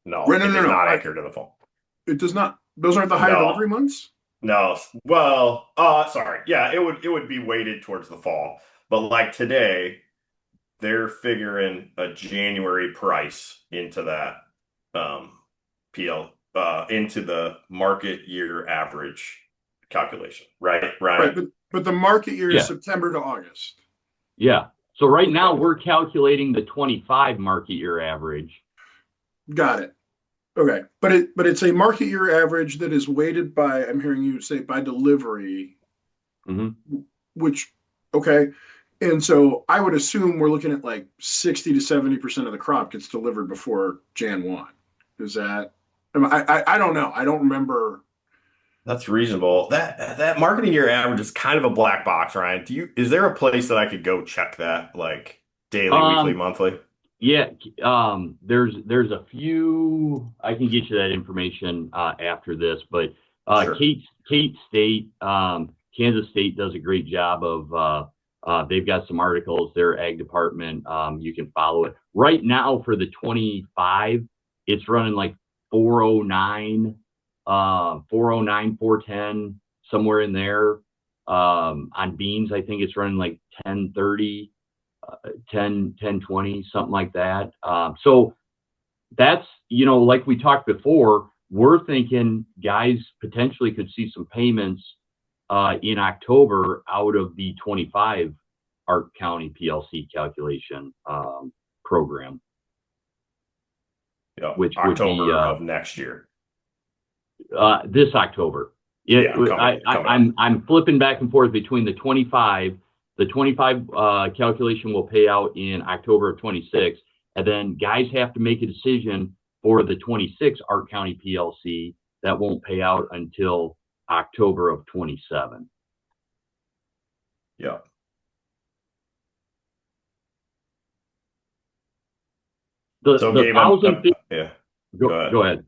No, Right, it does no. not anchor to the fall. It does not. Those aren't the higher No, delivery months. no. Well, sorry. Yeah, it would be weighted towards the fall. But like today, they're figuring a January price into that PL into the market year average calculation, right, Right, Ryan? but the market year is Yeah, September to August. yeah. So right now Okay, we're calculating the 25 market year average. got it. Okay, but it's a market year average that is weighted by, I'm hearing you say, by delivery, Mm-hmm. which, okay. And so I would assume we're looking at like 60 to 70% of the crop gets delivered before Jan 1. Is that, I don't know. I don't remember. That's reasonable. That marketing year average is kind of a black box, Ryan. Is there a place that I could go check that, like daily, weekly, Um, monthly? yeah, there's a few. I can get you that information after this, but Sure. Kate State, Kansas State does a great job of. They've got some articles. Their ag department, you can follow it. Right now for the 25, it's running like 409, 409, 410, somewhere in there. On beans, I think it's running like 1030. 10, 20, something like that. So that's, like we talked before, we're thinking guys potentially could see some payments in October out of the 25 Ark County PLC calculation program, Yeah, which would be October of next year. this October. Yeah, coming up. I'm flipping back and forth between the 25. The 25 calculation will pay out in October of 26, and then guys have to make a decision for the 26 Ark County PLC that won't pay out until October of 27. Yeah. So The Gabe, thousand. yeah. Go Go ahead. ahead.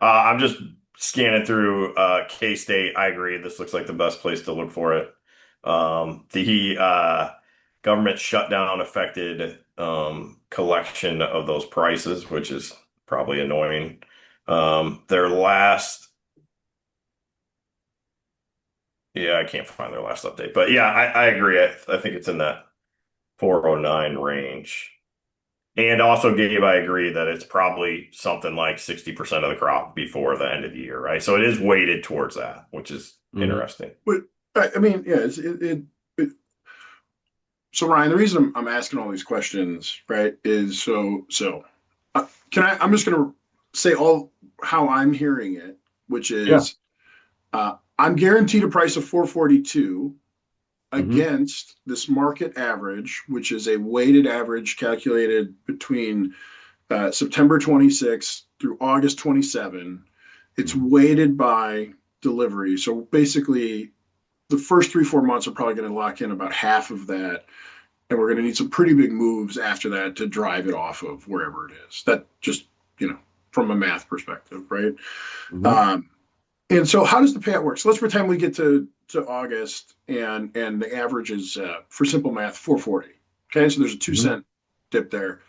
I'm just scanning through K-State. I agree. This looks like the best place to look for it. The government shutdown affected collection of those prices, which is probably annoying. Their last, yeah, I can't find their last update, but yeah, I agree. I think it's in that 409 range. And also, Gabe, I agree that it's probably something like 60% of the crop before the end of the year, right? So it is weighted towards that, which is Mm-hmm. interesting. But I mean, yeah, it so Ryan, the reason I'm asking all these questions, right, is I'm just going to say all how I'm hearing it, which Yeah. is I'm guaranteed a price of 442 Mm-hmm. against this market average, which is a weighted average calculated between September 26 through August 27. It's Mm-hmm. weighted by delivery. So basically, the first 3-4 months are probably going to lock in about half of that. And we're going to need some pretty big moves after that to drive it off of wherever it is. That just, from a math perspective, right? Mm-hmm. And so how does the payout work? So let's pretend we get to August and the average is, for simple math, 440. Okay, so there's a 2 cent dip there.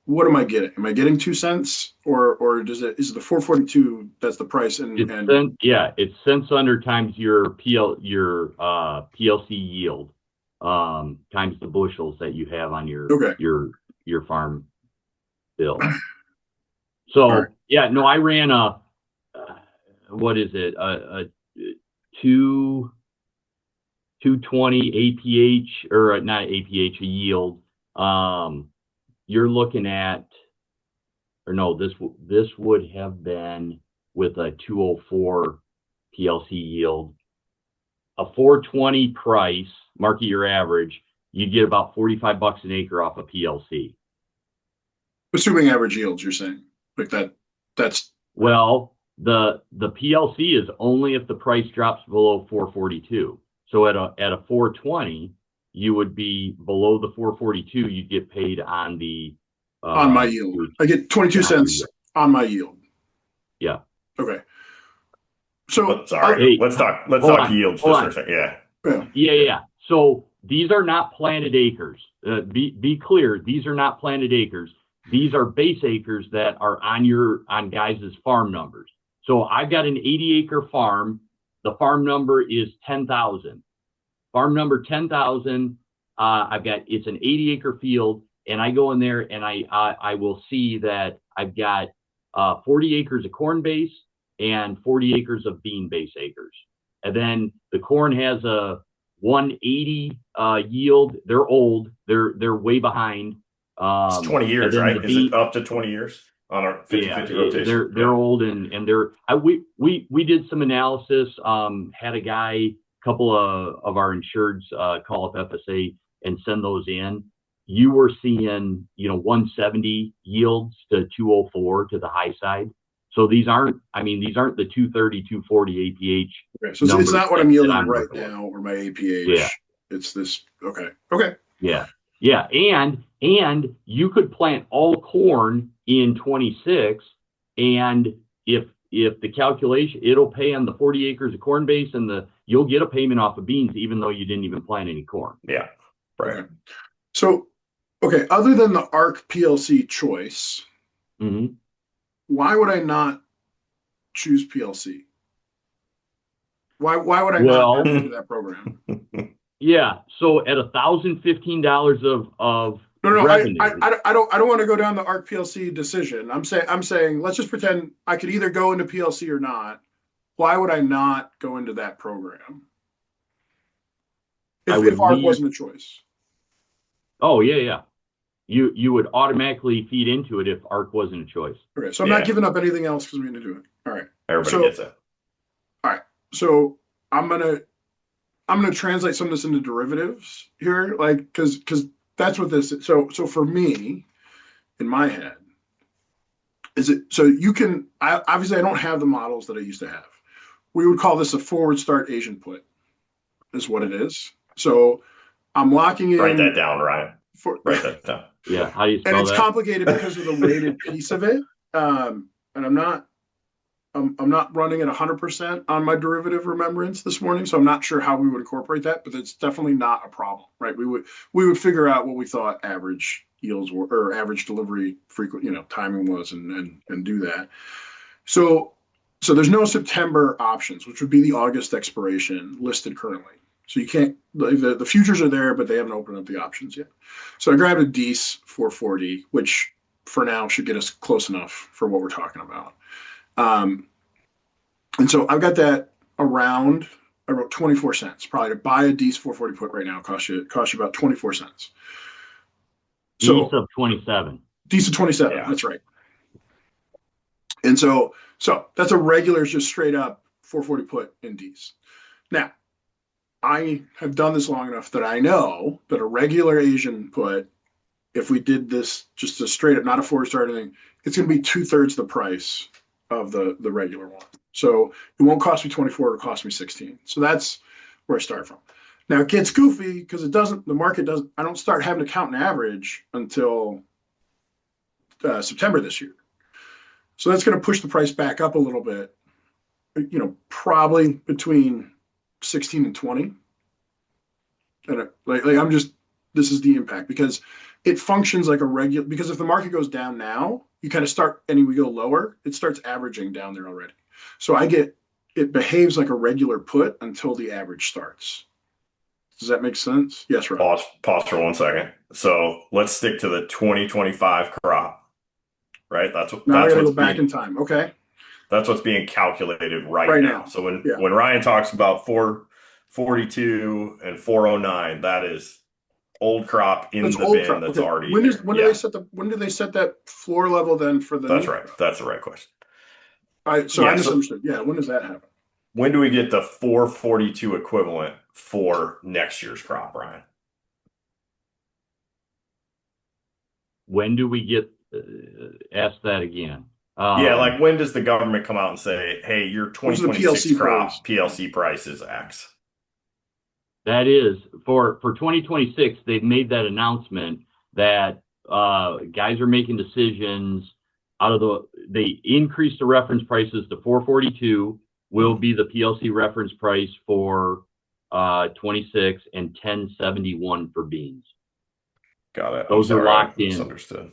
What am I getting? Am I getting 2 cents or is it the 442 that's the price It's cents under times your PLC yield times the bushels that you have on okay. your farm bill. All right. So yeah, no, I ran what is it? A 220 APH or not APH, a yield. You're looking at, or no, this would have been with a 204 PLC yield, a 420 price, market year average, you'd get about $45 an acre off a PLC. Assuming average yields, you're saying like that's Well, the PLC is only if the price drops below 442. So at a 420, you would be below the 442. You'd get paid on the on my yield. I get 22 cents on my yield. Yeah. Okay. So Sorry, hey, let's talk yields just for a second. Yeah. Yeah. So these are not planted acres. Be clear, these are not planted acres. These are base acres that are on guys' farm numbers. So I've got an 80-acre farm. The farm number is 10,000. Farm number 10,000. It's an 80-acre field, and I go in there and I will see that I've got 40 acres of corn base and 40 acres of bean base acres. And then the corn has a 180 yield. They're old. They're way behind. It's 20 years, right? Is it up to 20 years on our 50/50 rotation? They're old and we did some analysis. Had a guy, couple of our insureds call up FSA and send those in. You were seeing 170 yields to 204 to the high side. So these aren't the 230, 240 APH. Okay, so it's not what I'm yielding right now or my APH. Yeah. It's this. Okay. Yeah. And you could plant all corn in 26, and if the calculation, it'll pay on the 40 acres of corn base, and you'll get a payment off of beans even though you didn't even plant any corn. Yeah. Right. Okay. So, other than the ARC PLC choice, why would I not choose PLC? Why would I not get into that program? Yeah. So at $1,015 of revenue, I don't want to go down the ARC PLC decision. I'm saying let's just pretend I could either go into PLC or not. Why would I not go into that program if ARC wasn't a choice? Oh yeah. You would automatically feed into it if ARC wasn't a choice. Okay, so I'm not giving up anything else because we need to do it. All right. Everybody gets it. All right. So I'm gonna translate some of this into derivatives here, like because that's what this is. So for me, in my head, is it so you can obviously I don't have the models that I used to have. We would call this a forward start Asian put, is what it is. So I'm locking in. Write that down, Ryan. Write that down. Yeah, how do you spell and it's that? complicated because of the weighted piece of it. And I'm not running at 100% on my derivative remembrance this morning, so I'm not sure how we would incorporate that, but it's definitely not a problem, right? We would figure out what we thought average yields were or average delivery timing was and do that. So there's no September options, which would be the August expiration listed currently. So you can't, the futures are there, but they haven't opened up the options yet. So I grabbed a DEES 440, which for now should get us close enough for what we're talking about. And so I've got that around, I wrote 24 cents. Probably to buy a DEES 440 put right now costs you about 24 cents. So DEES of 27. DEES of 27, yeah. That's right. And so that's a regular, just straight up 440 put in DEES. Now, I have done this long enough that I know that a regular Asian put, if we did this just a straight up, not a forward start or anything, it's going to be 2/3 the price of the regular one. So it won't cost me 24, it'll cost me 16. So that's where I start from. Now it gets goofy because I don't start having to count an average until September this year. So that's going to push the price back up a little bit, probably between 16 and 20. And this is the impact because it functions like a regular, because if the market goes down now, you kind of start, and we go lower, it starts averaging down there already. So it behaves like a regular put until the average starts. Does that make sense? Yes, Rob. Pause for 1 second. So let's stick to the 2025 crop, right? That's I gotta go back in time. Okay. That's what's being calculated right now. So when Ryan talks about 442 and 409, that is old crop in the bin crop. That's already. When do they set that floor level then for the? That's right. Crop? That's the right question. I misunderstood. When does that happen? When do we get the 442 equivalent for next year's crop, Ryan? When do we get? Ask that again. Like when does the government come out and say, "Hey, your 2026 crop PLC price is X"? That is for 2026. They've made that announcement that guys are making decisions they increased the reference prices to 442 will be the PLC reference price for 26, and 1071 for beans. Got it. Those are locked in. Misunderstood.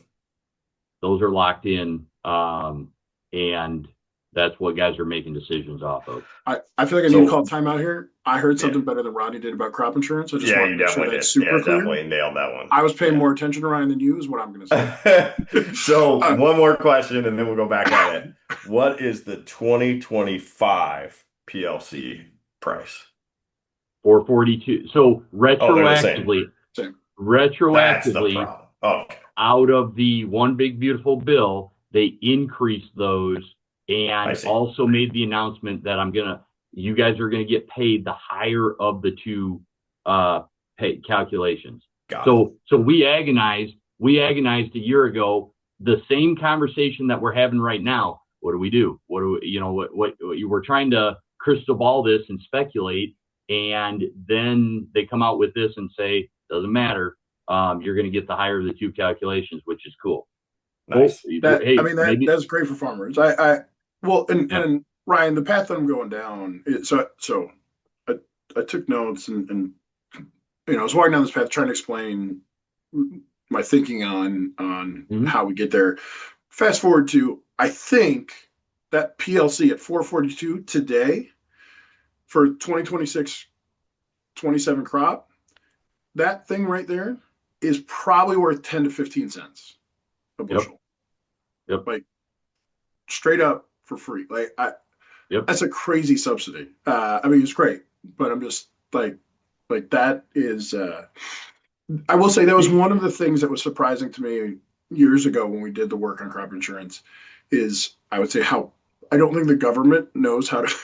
Those are locked in, and that's what guys are making decisions off of. I feel like I need to call timeout here. I heard something better than Rodney did about crop insurance. I just want to make sure that's super clear. Definitely nailed that one. I was paying more attention to Ryan than you, is what I'm going to say. So one more question, and then we'll go back at it. What is the 2025 PLC price? 442. So retroactively, retroactively, out of the one big beautiful bill, they increased those and also made the announcement that you guys are gonna get paid the higher of the two pay calculations. So we agonized a year ago. The same conversation that we're having right now. What do we do? We're trying to crystal ball this and speculate, and then they come out with this and say, doesn't matter. You're going to get the higher of the two calculations, which is cool. Nice. That's great for farmers. And Ryan, the path that I'm going down, I took notes and I was walking down this path trying to explain my thinking on how we get there. Fast forward to, I think that PLC at 442 today for 2026, 27 crop, that thing right there is probably worth 10 to 15 cents a bushel. Yep. Like straight up for free. That's a crazy subsidy. It's great, but I'm just like that is, I will say that was one of the things that was surprising to me years ago when we did the work on crop insurance is I would say how I don't think the government knows how to,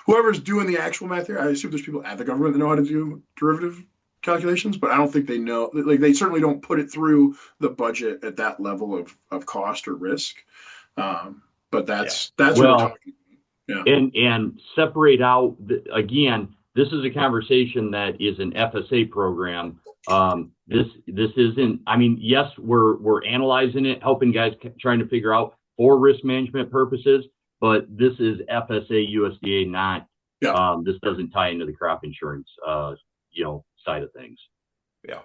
whoever's doing the actual math here, I assume there's people at the government that know how to do derivative calculations, but I don't think they know, they certainly don't put it through the budget at that level of cost or risk. But that's what we're talking about. Yeah. And separate out, again, this is a conversation that is an FSA program. This isn't, yes, we're analyzing it, helping guys trying to figure out for risk management purposes, but this is FSA USDA, not, this doesn't tie into the crop insurance, side of things. Yeah.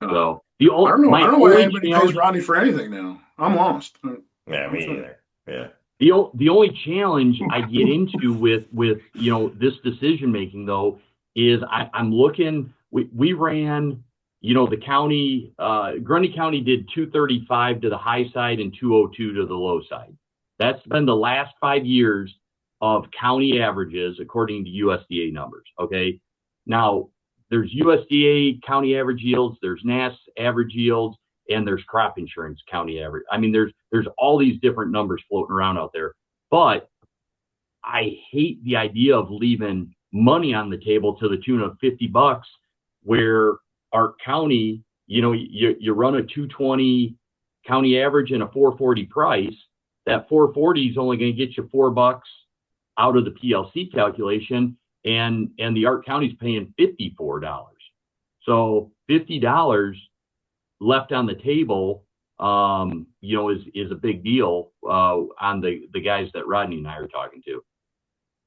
So I don't know why anybody pays Rodney for anything now. I'm lost. Yeah, me either. Yeah. The only challenge I get into with this decision making though is I'm looking. We ran, the county, Grundy County did 235 to the high side and 202 to the low side. That's been the last 5 years of county averages according to USDA numbers. Okay, now there's USDA county average yields, there's NASS average yields, and there's crop insurance county average. There's all these different numbers floating around out there, but I hate the idea of leaving money on the table to the tune of $50, where our county, you run a 220 county average and a 440 price. That 440 is only going to get you $4 out of the PLC calculation, and the Ark County's paying $54. So $50 left on the table, is a big deal on the guys that Rodney and I are talking to.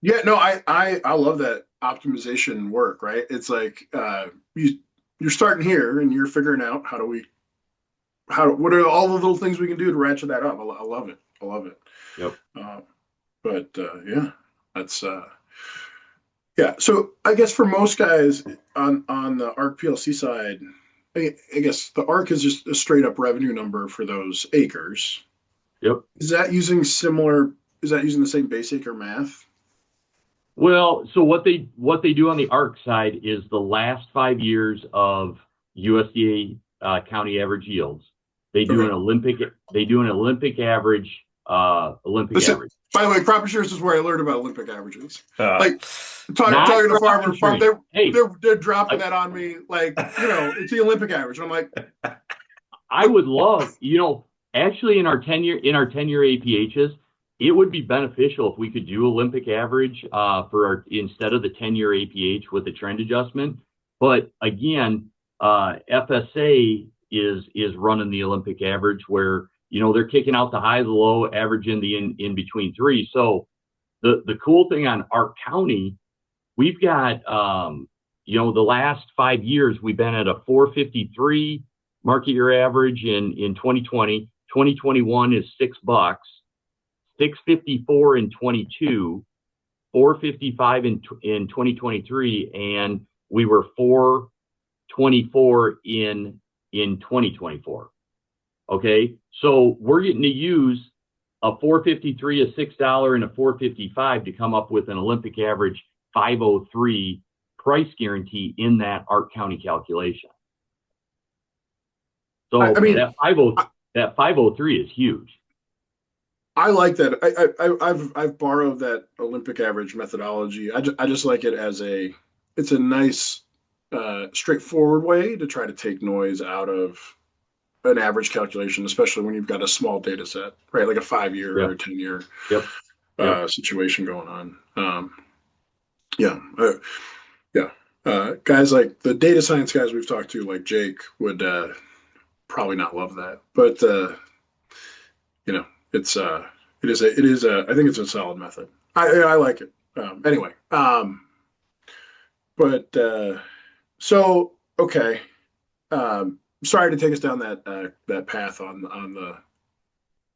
Yeah, no, I love that optimization work, right? It's like you're starting here and you're figuring out what are all the little things we can do to ratchet that up. I love it. Yep. That's so I guess for most guys on the ARC PLC side, I guess the ARC is just a straight up revenue number for those acres. Yep. Is that using the same base acre math? Well, so what they do on the ARC side is the last 5 years of USDA county average yields. They do an Olympic average. Average. By the way, crop insurance is where I learned about Olympic averages. Talking to farmers, they're dropping that on me. It's the Olympic average. And I'm like, I would love, actually in our 10-year APHs, it would be beneficial if we could do Olympic average instead of the 10-year APH with the trend adjustment. But again, FSA is running the Olympic average where they're kicking out the high, the low, average in the in between three. So the cool thing on Ark County we've got, the last 5 years, we've been at a 453 market year average in 2020. 2021 is $6, 654 in 22, 455 in 2023, and we were 424 in 2024. Okay, so we're getting to use a 453, a $6, and a 455 to come up with an Olympic average 503 price guarantee in that Ark County calculation. So I mean, that 503 is huge. I like that. I've borrowed that Olympic average methodology. I just like it as it's a nice, straightforward way to try to take noise out of an average calculation, especially when you've got a small data set, right? Like a 5-year or a 10-year situation going on. Yeah. Yeah. Guys like the data science guys we've talked to, like Jake, would probably not love that, but it's I think it's a solid method. I like it. Anyway, but so okay. Sorry to take us down that path on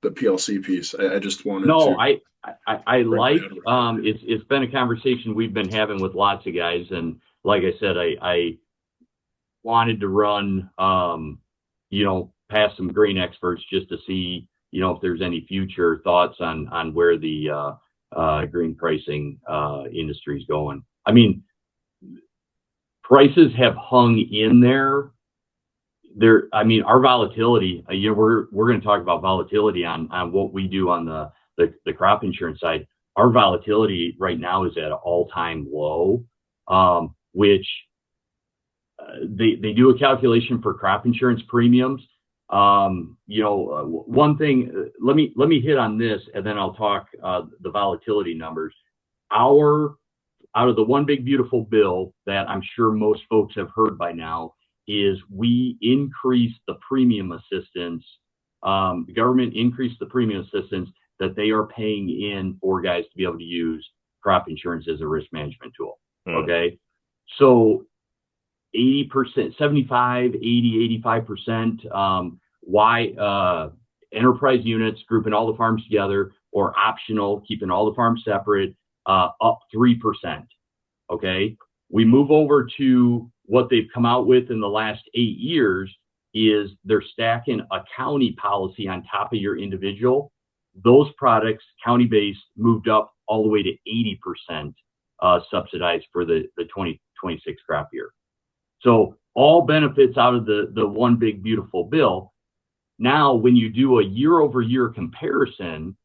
the PLC piece. I just wanted No, to. I like it's been a conversation we've been having with lots of guys, and like I said, I wanted to run past some grain experts just to see if there's any future thoughts on where the grain pricing industry is going. I mean, prices have hung in there. I mean, our volatility, we're going to talk about volatility on what we do on the crop insurance side. Our volatility right now is at an all-time low, which they do a calculation for crop insurance premiums. One thing, let me hit on this, and then I'll talk the volatility numbers. Out of the one big beautiful bill that I'm sure most folks have heard by now is we increased the premium assistance. The government increased the premium assistance that they are paying in for guys to be able to use crop insurance as a risk management tool. Okay, so 80%, 75, 80, 85%. Why enterprise units, grouping all the farms together, or optional, keeping all the farms separate, up 3%. Okay, we move over to what they've come out with in the last 8 years is they're stacking a county policy on top of your individual. Those products, county-based, moved up all the way to 80% subsidized for the 2026 crop year. So all benefits out of the one big beautiful bill. Now, when you do a year-over-year comparison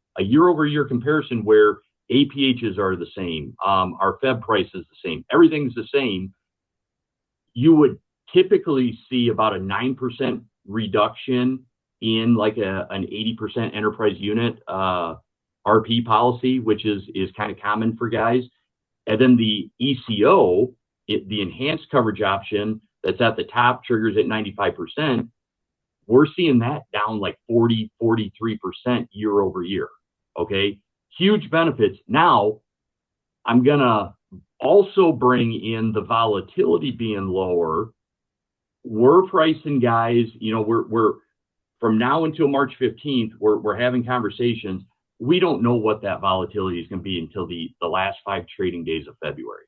where APHs are the same, our Fed price is the same, everything's the same, you would typically see about a 9% reduction in like an 80% enterprise unit RP policy, which is kind of common for guys. And then the ECO, the enhanced coverage option that's at the top, triggers at 95%. We're seeing that down like 40, 43% year over year. Okay, huge benefits. Now, I'm going to also bring in the volatility being lower. We're pricing guys, we're from now until March 15th, we're having conversations. We don't know what that volatility is going to be until the last 5 trading days of February.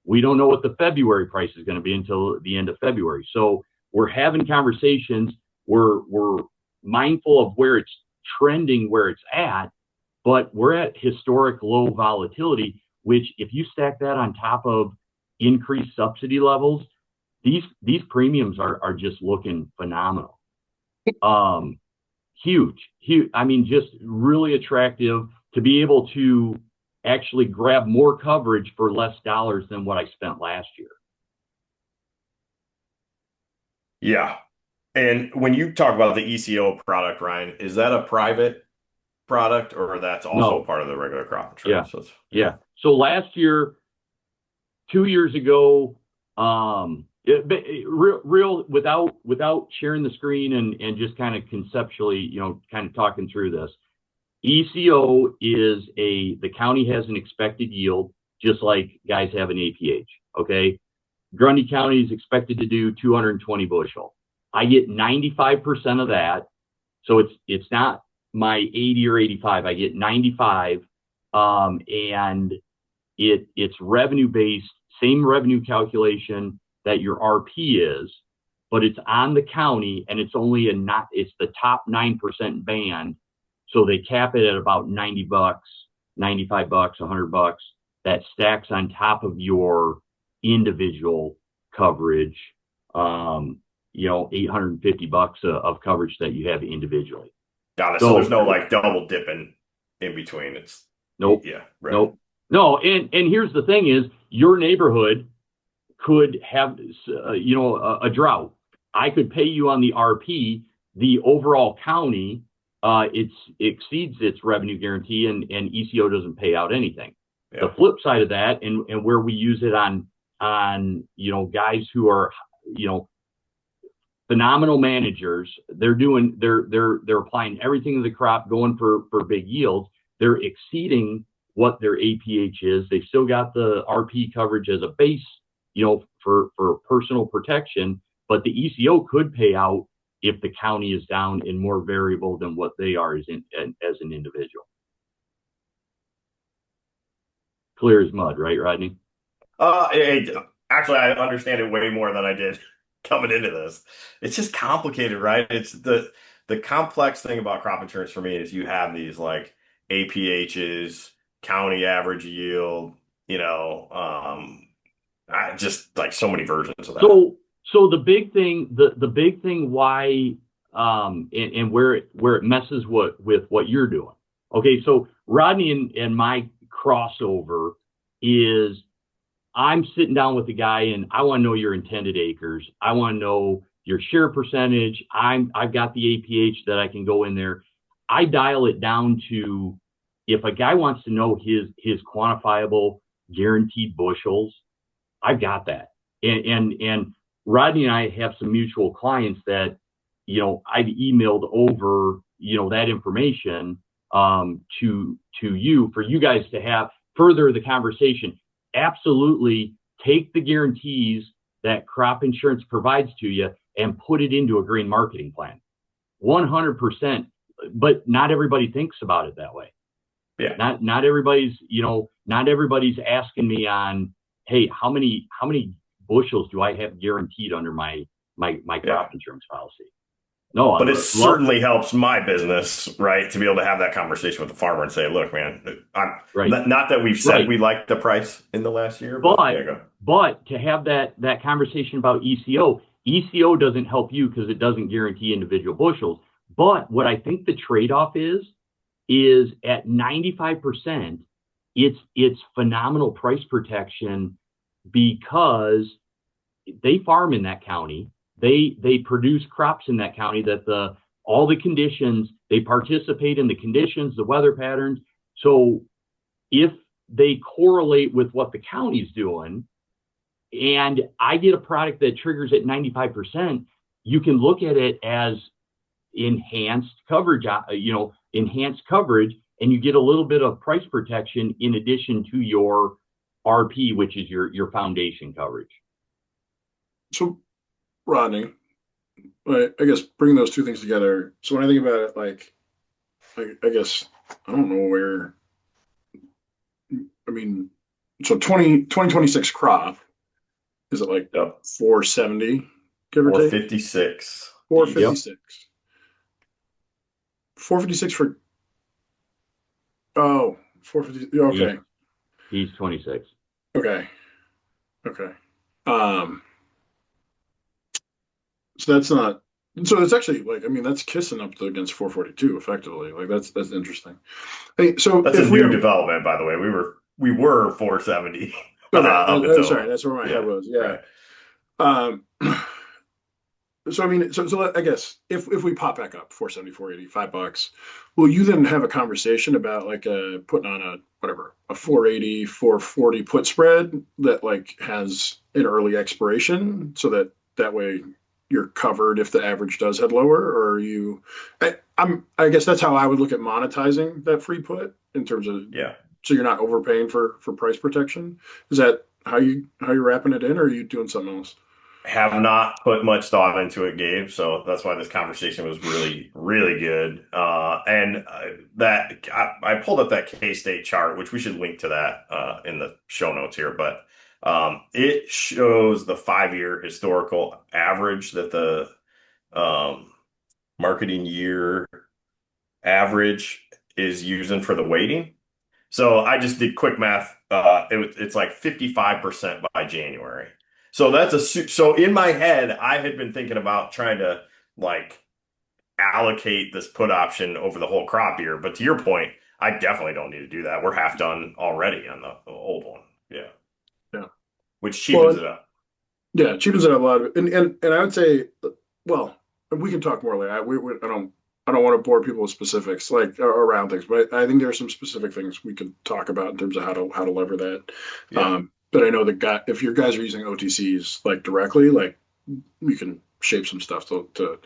We don't know what the February price is going to be until the end of February. So we're having conversations. We're mindful of where it's trending, where it's at, but we're at historic low volatility, which if you stack that on top of increased subsidy levels, these premiums are just looking phenomenal. Huge. I mean, just really attractive to be able to actually grab more coverage for less dollars than what I spent last year. Yeah. And when you talk about the ECO product, Ryan, is that a private product or that's also part of the regular crop insurance? Yeah. So last year, 2 years ago, without sharing the screen and just kind of conceptually, kind of talking through this, ECO is the county has an expected yield. just like guys have an APH. Okay. Grundy County is expected to do 220 bushel. I get 95% of that. So it's not my 80 or 85. I get 95. And it's revenue based, same revenue calculation that your RP is, but it's on the county, and it's only it's the top 9% band. So they cap it at about $90, $95, $100. That stacks on top of your individual coverage, $850 of coverage that you have individually. Got it. So there's no like double dipping in between. It's nope. Yeah. Right. Nope. No. And here's the thing is, your neighborhood could have, a drought. I could pay you on the RP. The overall county, it exceeds its revenue guarantee, and ECO doesn't pay out anything. Yeah. The flip side of that, and where we use it on guys who are, phenomenal managers, they're applying everything to the crop, going for big yields. They're exceeding what their APH is. They still got the RP coverage as a base, for personal protection, but the ECO could pay out if the county is down and more variable than what they are as an individual. Clear as mud, right, Rodney? Actually, I understand it way more than I did coming into this. It's just complicated, right? It's the complex thing about crop insurance for me is you have these like APHs, county average yield, I just like so many versions of that. So the big thing why and where it messes with what you're doing. Okay, so Rodney and my crossover is, I'm sitting down with the guy and I want to know your intended acres. I want to know your share percentage. I've got the APH that I can go in there. I dial it down to, if a guy wants to know his quantifiable guaranteed bushels, I've got that. And Rodney and I have some mutual clients that, I've emailed over, that information to you, for you guys to have further the conversation. Absolutely take the guarantees that crop insurance provides to you and put it into a grain marketing plan. 100%. But not everybody thinks about it that way. Yeah. Not everybody's, not everybody's asking me on, hey, how many bushels do I have guaranteed under my crop insurance policy? No, but it certainly helps my business, right? To be able to have that conversation with the farmer and say, look, man, not that we've said we like the price in the last year, but to have that conversation about ECO doesn't help you because it doesn't guarantee individual bushels. But what I think the trade-off is at 95%, it's phenomenal price protection because they farm in that county. They produce crops in that county that all the conditions, they participate in the conditions, the weather patterns. So if they correlate with what the county's doing, and I get a product that triggers at 95%, you can look at it as enhanced coverage, enhanced coverage, and you get a little bit of price protection in addition to your RP, which is your foundation coverage. So, Rodney, I guess bring those two things together. So when I think about it, like, I guess I don't know where. I mean, so 2026 crop, is it like 470, give or take? 456. 456. Yep. 456 for 450. Okay. He's 26. Okay. So that's not. So it's actually like, I mean, that's kissing up against 442 effectively. Like that's interesting. Hey, so that's a new development, by the way. We were 470. Okay, I'm sorry, that's where my head was. Yeah. Right. So I mean, so I guess if we pop back up 470, 480, $5, will you then have a conversation about like putting on a 480, 440 put spread that like has an early expiration so that way you're covered if the average does head lower? Or are you? I guess that's how I would look at monetizing that free put in terms of so you're not overpaying for price protection. Is that how you're wrapping it in, or are you doing something else? Have not put much thought into it, Gabe. So that's why this conversation was really, really good. And that I pulled up that K-State chart, which we should link to that in the show notes here. But it shows the 5-year historical average that the marketing year average is using for the weighting. So I just did quick math. It's like 55% by January. So so in my head, I had been thinking about trying to like allocate this put option over the whole crop year. But to your point, I definitely don't need to do that. We're half done already on the old one. Yeah. Yeah. Which cheapens Well, it up. yeah, cheapens it up a lot. And I would say, well, we can talk more later. I don't want to bore people with specifics like around things, but I think there are some specific things we could talk about in terms of how to lever that. Yeah. But I know that if your guys are using OTCs like directly, like you can shape some stuff to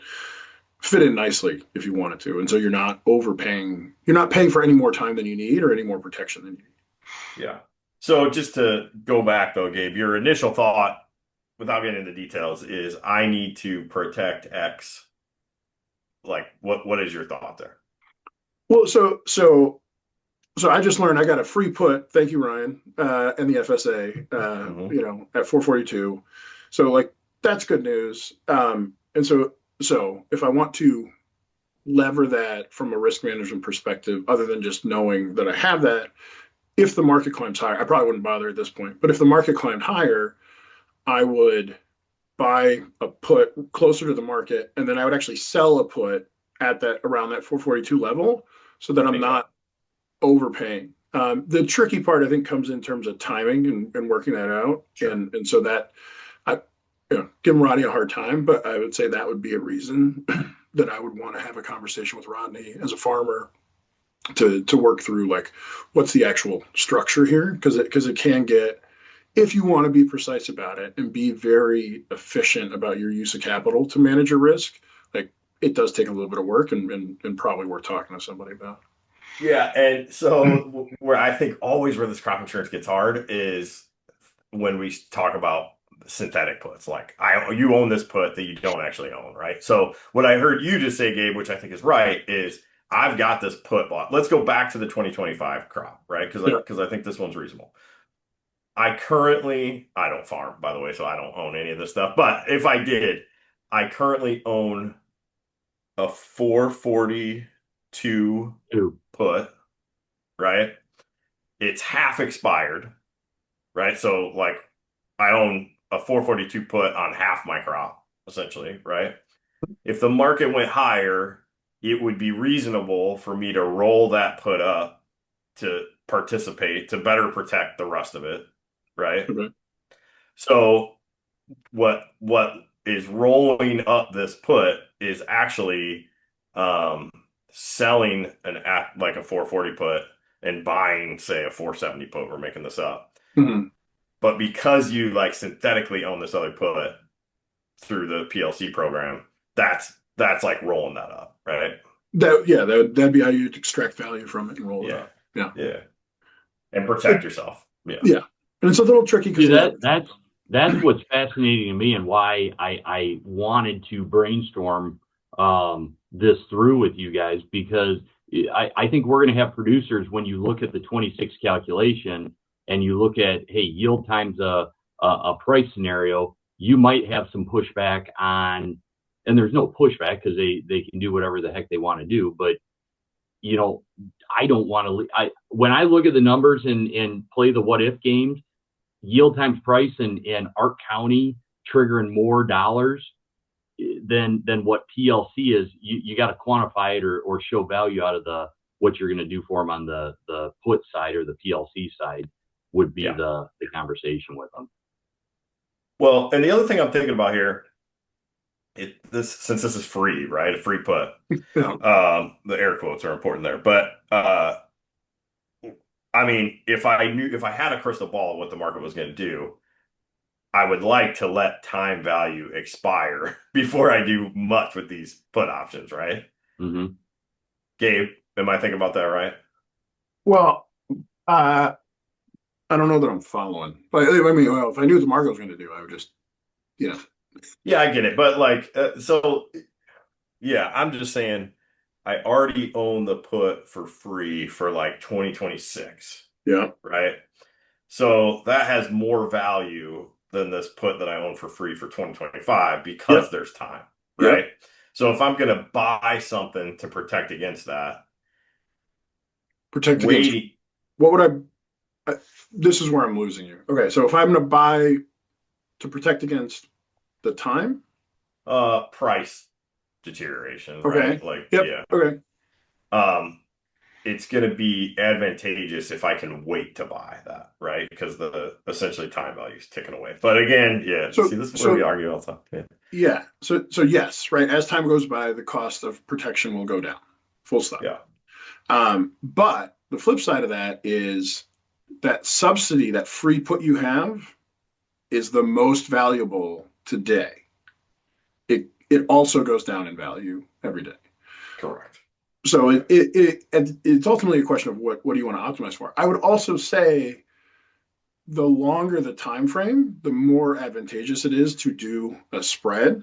fit in nicely if you wanted to, and so you're not overpaying. You're not paying for any more time than you need or any more protection than you need. Yeah. So just to go back though, Gabe, your initial thought, without getting into details, is I need to protect X. Like, what is your thought there? Well, so I just learned I got a free put. Thank you, Ryan, and the FSA. Hmm. At 442. So like that's good news. And so if I want to lever that from a risk management perspective, other than just knowing that I have that, if the market climbs higher, I probably wouldn't bother at this point. But if the market climbed higher, I would buy a put closer to the market, and then I would actually sell a put at that around that 442 level, so that I'm Makes sense. not overpaying. The tricky part, I think, comes in terms of timing and working that out, Sure. and so that I give Rodney a hard time, but I would say that would be a reason that I would want to have a conversation with Rodney as a farmer to work through like what's the actual structure here, because it can get, if you want to be precise about it and be very efficient about your use of capital to manage your risk, like it does take a little bit of work and probably worth talking to somebody about. Yeah, and so where I think always where this crop insurance gets hard is when we talk about synthetic puts. Like you own this put that you don't actually own, right? So what I heard you just say, Gabe, which I think is right, is I've got this put bought. Let's go back to the 2025 crop, right? Yeah. Because I think this one's reasonable. I don't farm, by the way, so I don't own any of this stuff. But if I did, I currently own a 442 Two. put, right? It's half expired, right? So like I own a 442 put on half my crop, essentially, right? If the market went higher, it would be reasonable for me to roll that put up to participate to better protect the rest of it, right? Okay. So what is rolling up this put is actually selling like a 440 put and buying, say, a 470 put. We're making this up. Mm-hmm. But because you like synthetically own this other put through the PLC program, that's like rolling that up, right? That'd be how you'd extract value from it and roll it Yeah. up. Yeah. Yeah. And It, protect yourself. Yeah. yeah. And it's a little tricky See because that's what's fascinating to me and why I wanted to brainstorm this through with you guys, because I think we're going to have producers, when you look at the 26 calculation and you look at, hey, yield times a price scenario, you might have some pushback on, and there's no pushback because they can do whatever the heck they want to do. But I don't want to. When I look at the numbers and play the what if games, yield times price and Ark County triggering more dollars than what PLC is. You got to quantify it or show value out of what you're going to do for them on the put side or the PLC side would be Yeah. the conversation with them. Well, and the other thing I'm thinking about here, since this is free, right? A free put. yeah. The air quotes are important there. But I mean, if I had a crystal ball of what the market was going to do, I would like to let time value expire before I do much with these put options, right? Mm-hmm. Gabe, am I thinking about that right? Well, Uh, I don't know that I'm following. But I mean, well, if I knew what the market was going to do, I would just, you know, Yeah, I get it. But like, so yeah, I'm just saying I already own the put for free for like 2026, yeah, right? So that has more value than this put that I own for free for 2025 because yep, there's time, yep. right? So if I'm going to buy something to protect against that, Protect against waiting, what would I this is where I'm losing you. Okay, so if I'm going to buy to protect against the time, price deterioration, okay, right? Like, yep, yeah. okay, Um, it's going to be advantageous if I can wait to buy that, right? Because the essentially time value is ticking away. But again, yeah, see, so this is where we so argue all the time. Yeah. yeah, so yes, right. As time goes by, the cost of protection will go down. Full stop. Yeah. But the flip side of that is that subsidy, that free put you have, is the most valuable today. It also goes down in value every day. Correct. So Okay. it's ultimately a question of what do you want to optimize for. I would also say the longer the time frame, the more advantageous it is to do a spread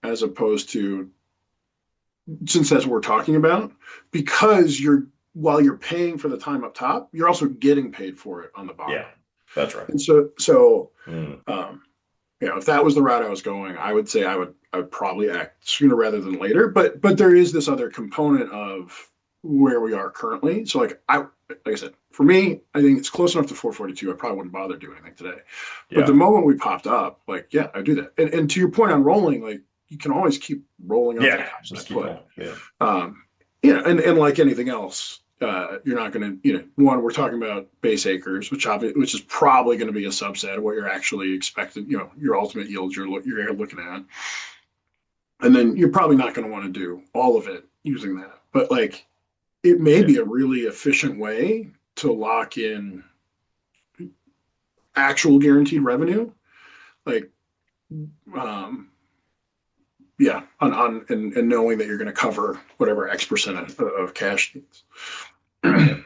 as opposed to, since that's what we're talking about, because you're while you're paying for the time up top, you're also getting paid for it on the bottom. Yeah, that's right. And so Mm. um, if that was the route I was going, I would say I would probably act sooner rather than later. But there is this other component of where we are currently. So like I said, for me, I think it's close enough to 442. I probably wouldn't bother doing anything today. But the Yeah. moment we popped up, like yeah, I do that. And to your point on rolling, like you can always keep rolling up Yeah. that topside Just keep put. going. Yeah. Um, and like anything else, you're not going to, one, we're talking about base acres, which is probably going to be a subset of what you're actually expected, your ultimate yields you're looking at. And then you're probably not going to want to do all of it using that. But like, it may Yeah. be a really efficient way to lock in actual guaranteed revenue. Like, um, yeah, and knowing that you're going to cover whatever X% of cash needs. Yeah.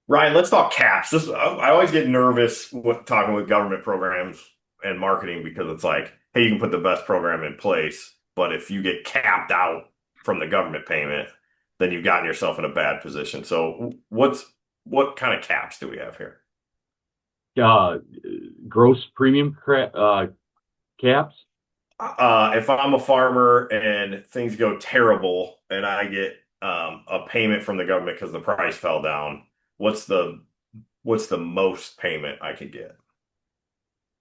Ryan, let's talk caps. I always get nervous talking with government programs and marketing because it's like, hey, you can put the best program in place, but if you get capped out from the government payment, then you've gotten yourself in a bad position. So what kind of caps do we have here? Uh, gross premium caps. If I'm a farmer and things go terrible and I get a payment from the government because the price fell down, what's the what's the most payment I could get?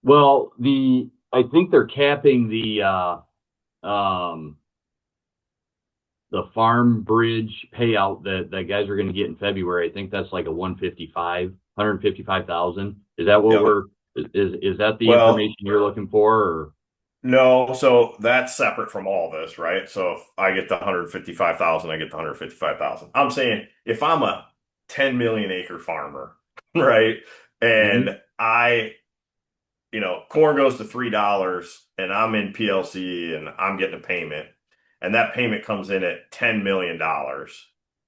Well, I think they're capping the farm bridge payout that guys are going to get in February. I think that's like a 155,000. Is that what Yeah. is that the Well, information you're looking for? Or no, so that's separate from all this, right? So if I get the 155,000, I get the 155,000. I'm saying if I'm a 10 million acre farmer, right? Mhm. And corn goes to $3 and I'm in PLC and I'm getting a payment and that payment comes in at $10 million.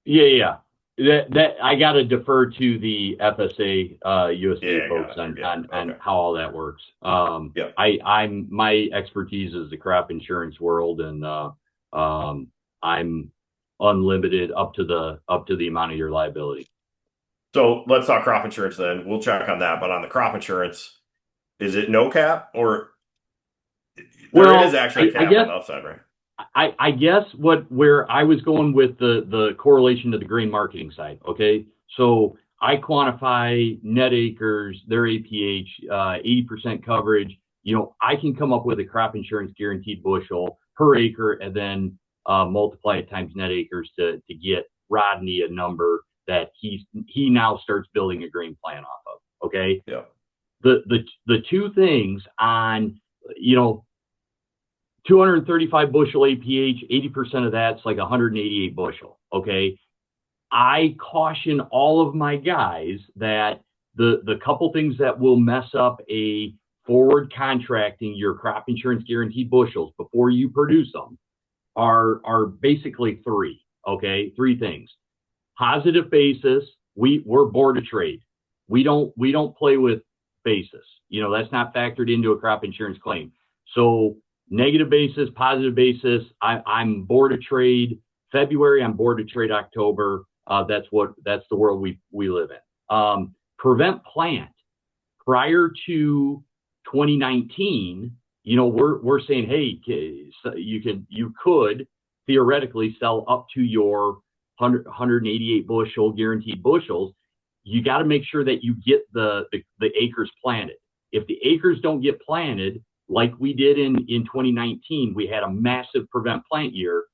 Yeah, yeah. That I got to defer to the FSA, USDA Yeah, folks got it. on, Yeah. on Okay. how all that works. Yep. I'm my expertise is the crop insurance world, and I'm unlimited up to the amount of your liability. So let's talk crop insurance then. We'll check on that. But on the crop insurance, is it no cap or there is Well, actually a I cap on guess the upside, right? I guess where I was going with the correlation to the grain marketing side. Okay, so I quantify net acres, their APH, 80% coverage. I can come up with a crop insurance guaranteed bushel per acre, and then multiply it times net acres to get Rodney a number that he now starts building a grain plan off of. Okay, Yeah. the two things on you know 235 bushel APH, 80% of that's like 188 bushel. Okay. I caution all of my guys that the couple things that will mess up a forward contracting your crop insurance guaranteed bushels before you produce them are basically three. Okay. Three things. Positive basis. We're board of trade. we don't play with basis. You know, that's not factored into a crop insurance claim. So negative basis, positive basis. I'm board of trade February. I'm board of trade October. That's the world we live in. Prevent plant prior to 2019. You know, we're saying, hey, you could theoretically sell up to your 188 bushel guaranteed bushels. You got to make sure that you get the acres planted. If the acres don't get planted, like we did in 2019, we had a massive prevent plant year.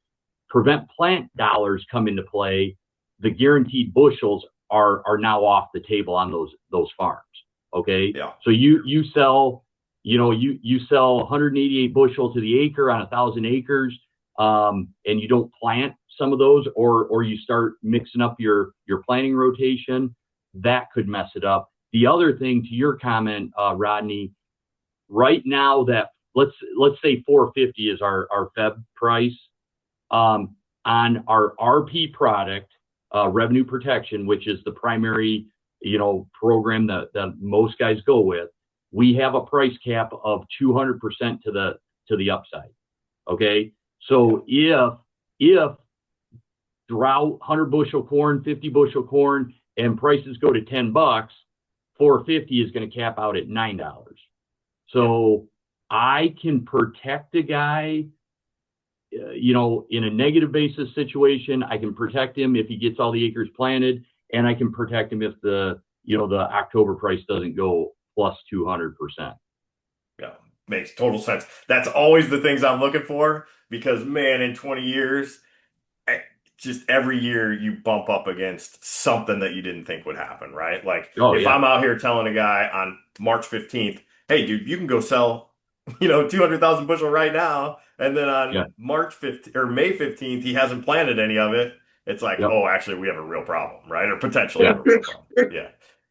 Prevent plant dollars come into play. The guaranteed bushels are now off the table on those farms. Okay. Yeah. So you sell, you sell 188 bushel to the acre on 1,000 acres, and you don't plant some of those, or you start mixing up your planting rotation. That could mess it up. The other thing, to your comment, Rodney, right now that let's say 450 is our Feb price, on our RP product, revenue protection, which is the primary program that most guys go with. We have a price cap of 200% to the upside. Okay, so if drought, 100 bushel corn, 50 bushel corn, and prices go to $10, 450 is going to cap out at $9. So I can protect a guy, in a negative basis situation. I can protect him if he gets all the acres planted, and I can protect him if the October price doesn't go plus 200%. Yeah, makes total sense. That's always the things I'm looking for, because man, in 20 years, just every year you bump up against something that you didn't think would happen, right? Like if I'm out here telling a guy on March 15th, hey dude, you can go sell, 200,000 bushel right now. And then on March 15th or May 15th, he hasn't planted any of it. It's like, oh, actually we have a real problem, right? Or potentially have a real problem.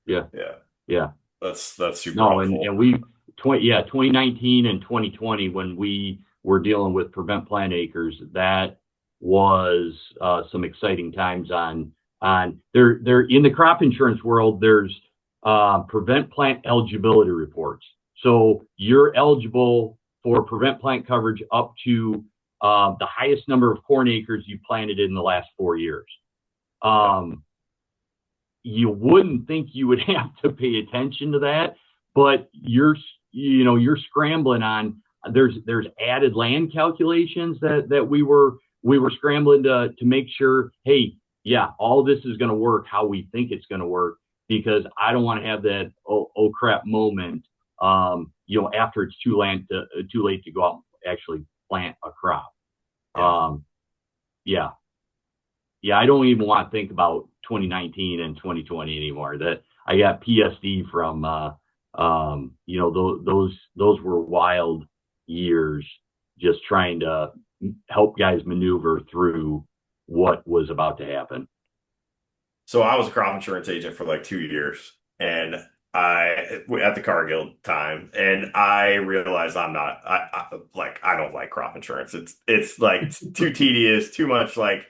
Yeah. That's super helpful. And we 2019 and 2020, when we were dealing with prevent plant acres, that was some exciting times on there in the crop insurance world. There's prevent plant eligibility reports. So you're eligible for prevent plant coverage up to the highest number of corn acres you planted in the last 4 years. You wouldn't think you would have to pay attention to that, but you're scrambling on. There's added land calculations that we were scrambling to make sure, hey, yeah, all this is going to work how we think it's going to work, because I don't want to have that oh crap moment, after it's too late to go out and actually plant a crop. I don't even want to think about 2019 and 2020 anymore. That I got PSD from, those were wild years, just trying to help guys maneuver through what was about to happen. So I was a crop insurance agent for like 2 years, and at the Cargill time, and I realized I don't like crop insurance. It's like too tedious, too much like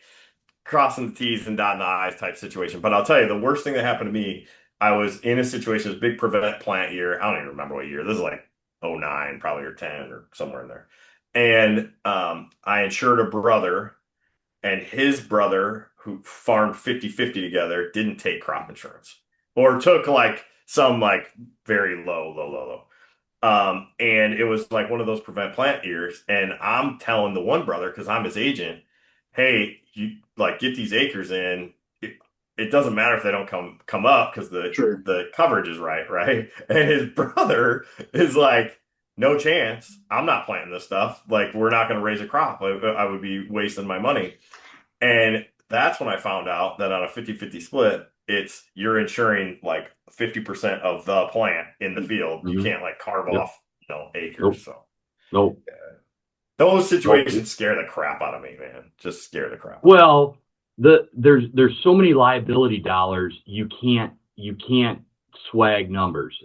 crossing the T's and dotting the I's type situation. But I'll tell you, the worst thing that happened to me, I was in a situation, this big prevent plant year. I don't even remember what year. This is like 09, probably, or 10, or somewhere in there. And I insured a brother, and his brother, who farmed 50-50 together, didn't take crop insurance, or took like some like very low. And it was like one of those prevent plant years. And I'm telling the one brother, because I'm his agent, hey, you like get these acres in. It doesn't matter if they don't come up, because the coverage is right. And his brother is like, no chance. I'm not planting this stuff. Like, we're not going to raise a crop. I would be wasting my money. And that's when I found out that on a 50-50 split, you're insuring like 50% of the plant in the field. Mm-hmm. You can't like carve off, acres. Nope. So nope. Those situations scare the crap out of me, man. Just scare the crap. Well, there's so many liability dollars, you can't swag numbers.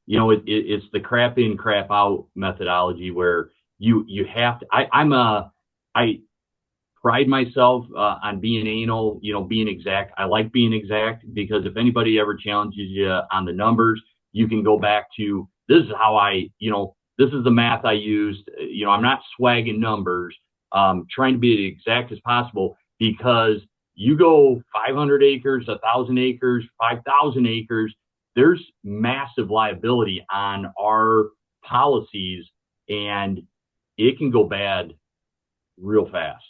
It's the crap in, crap out methodology, where you have to. pride myself on being anal, being exact. I like being exact because if anybody ever challenges you on the numbers, you can go back to this is how this is the math I used. I'm not swagging numbers, trying to be as exact as possible because you go 500 acres, 1,000 acres, 5,000 acres, there's massive liability on our policies and it can go bad real fast.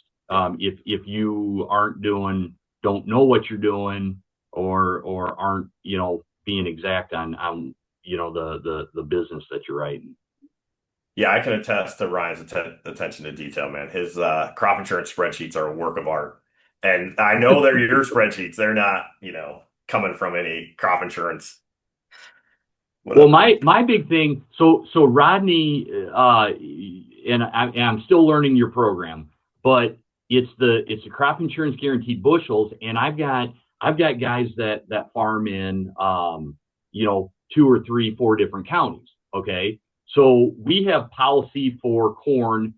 If you don't know what you're doing or aren't, being exact on the business that you're writing. Yeah, I can attest to Ryan's attention to detail, man. His crop insurance spreadsheets are a work of art. And I know they're your spreadsheets. They're not, coming from any crop insurance. Whatever. Well, my big thing, so Rodney, and I'm still learning your program, but it's the crop insurance guaranteed bushels, and I've got guys that farm in 2 or 3, 4 different counties. Okay. So we have policy for corn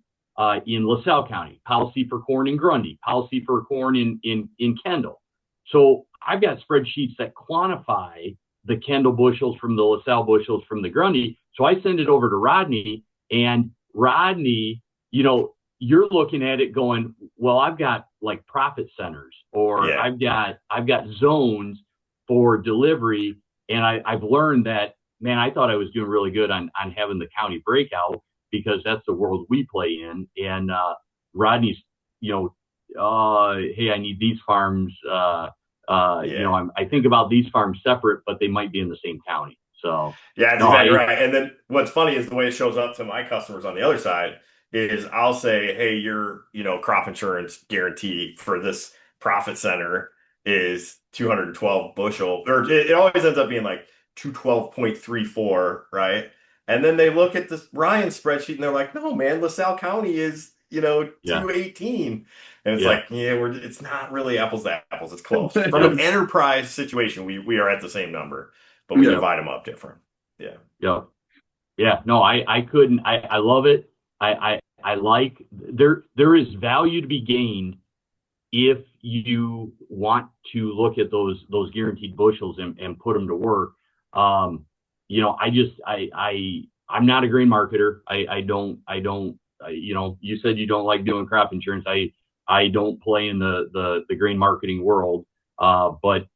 in LaSalle County, policy for corn in Grundy, policy for corn in Kendall. So I've got spreadsheets that quantify the Kendall bushels from the LaSalle bushels from the Grundy. So I send it over to Rodney, and Rodney, you're looking at it going, well, I've got like profit centers, or yeah. I've got zones for delivery. And I've learned that, man, I thought I was doing really good on having the county breakout because that's the world we play in. And Rodney's, hey, I need these farms. Yeah. I think about these farms separate, but they might be in the same county. So yeah, that's exactly right. And then what's funny is the way it shows up to my customers on the other side is I'll say, hey, your crop insurance guarantee for this profit center is 212 bushel, or it always ends up being like 212.34, right? And then they look at this Ryan spreadsheet and they're like, no, man, LaSalle County is 218. And it's like, it's not really apples to apples. It's close. From an enterprise situation, we are at the same number, but we divide them up different. Yeah. No, I couldn't. I love it. I like there is value to be gained if you want to look at those guaranteed bushels and put them to work. I'm not a grain marketer. I don't, you said you don't like doing crop insurance. I don't play in the grain marketing world. But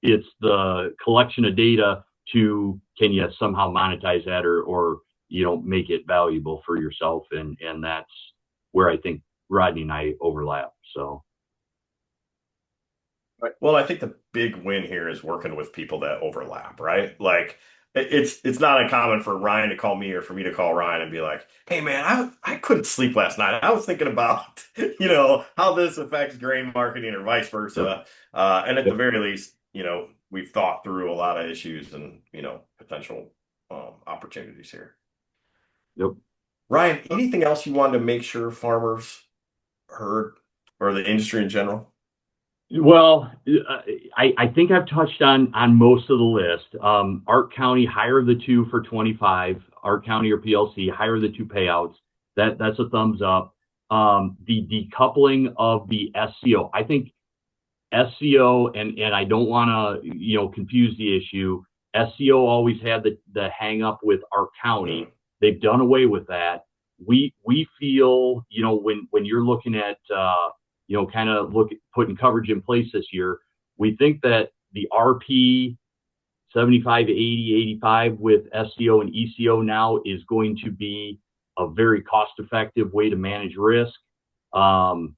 it's the collection of data can you somehow monetize that or make it valuable for yourself. And that's where I think Rodney and I overlap. So. Well, I think the big win here is working with people that overlap, right? Like it's not uncommon for Ryan to call me or for me to call Ryan and be like, hey man, I couldn't sleep last night. I was thinking about, how this affects grain marketing or vice versa. And at the very least, we've thought through a lot of issues and, potential opportunities here. Yep. Ryan, anything else you wanted to make sure farmers heard or the industry in general? Well, I think I've touched on most of the list. Ark County, hire the 2 for 25. Ark County or PLC, hire the 2 payouts. That's a thumbs up. The decoupling of the SCO. I think SCO, and I don't want to confuse the issue. SCO always had the hang up with Ark County. They've done away with that. We feel when you're looking at kind of putting coverage in place this year, we think that the RP 75, 80, 85 with SCO and ECO now is going to be a very cost-effective way to manage risk. SCO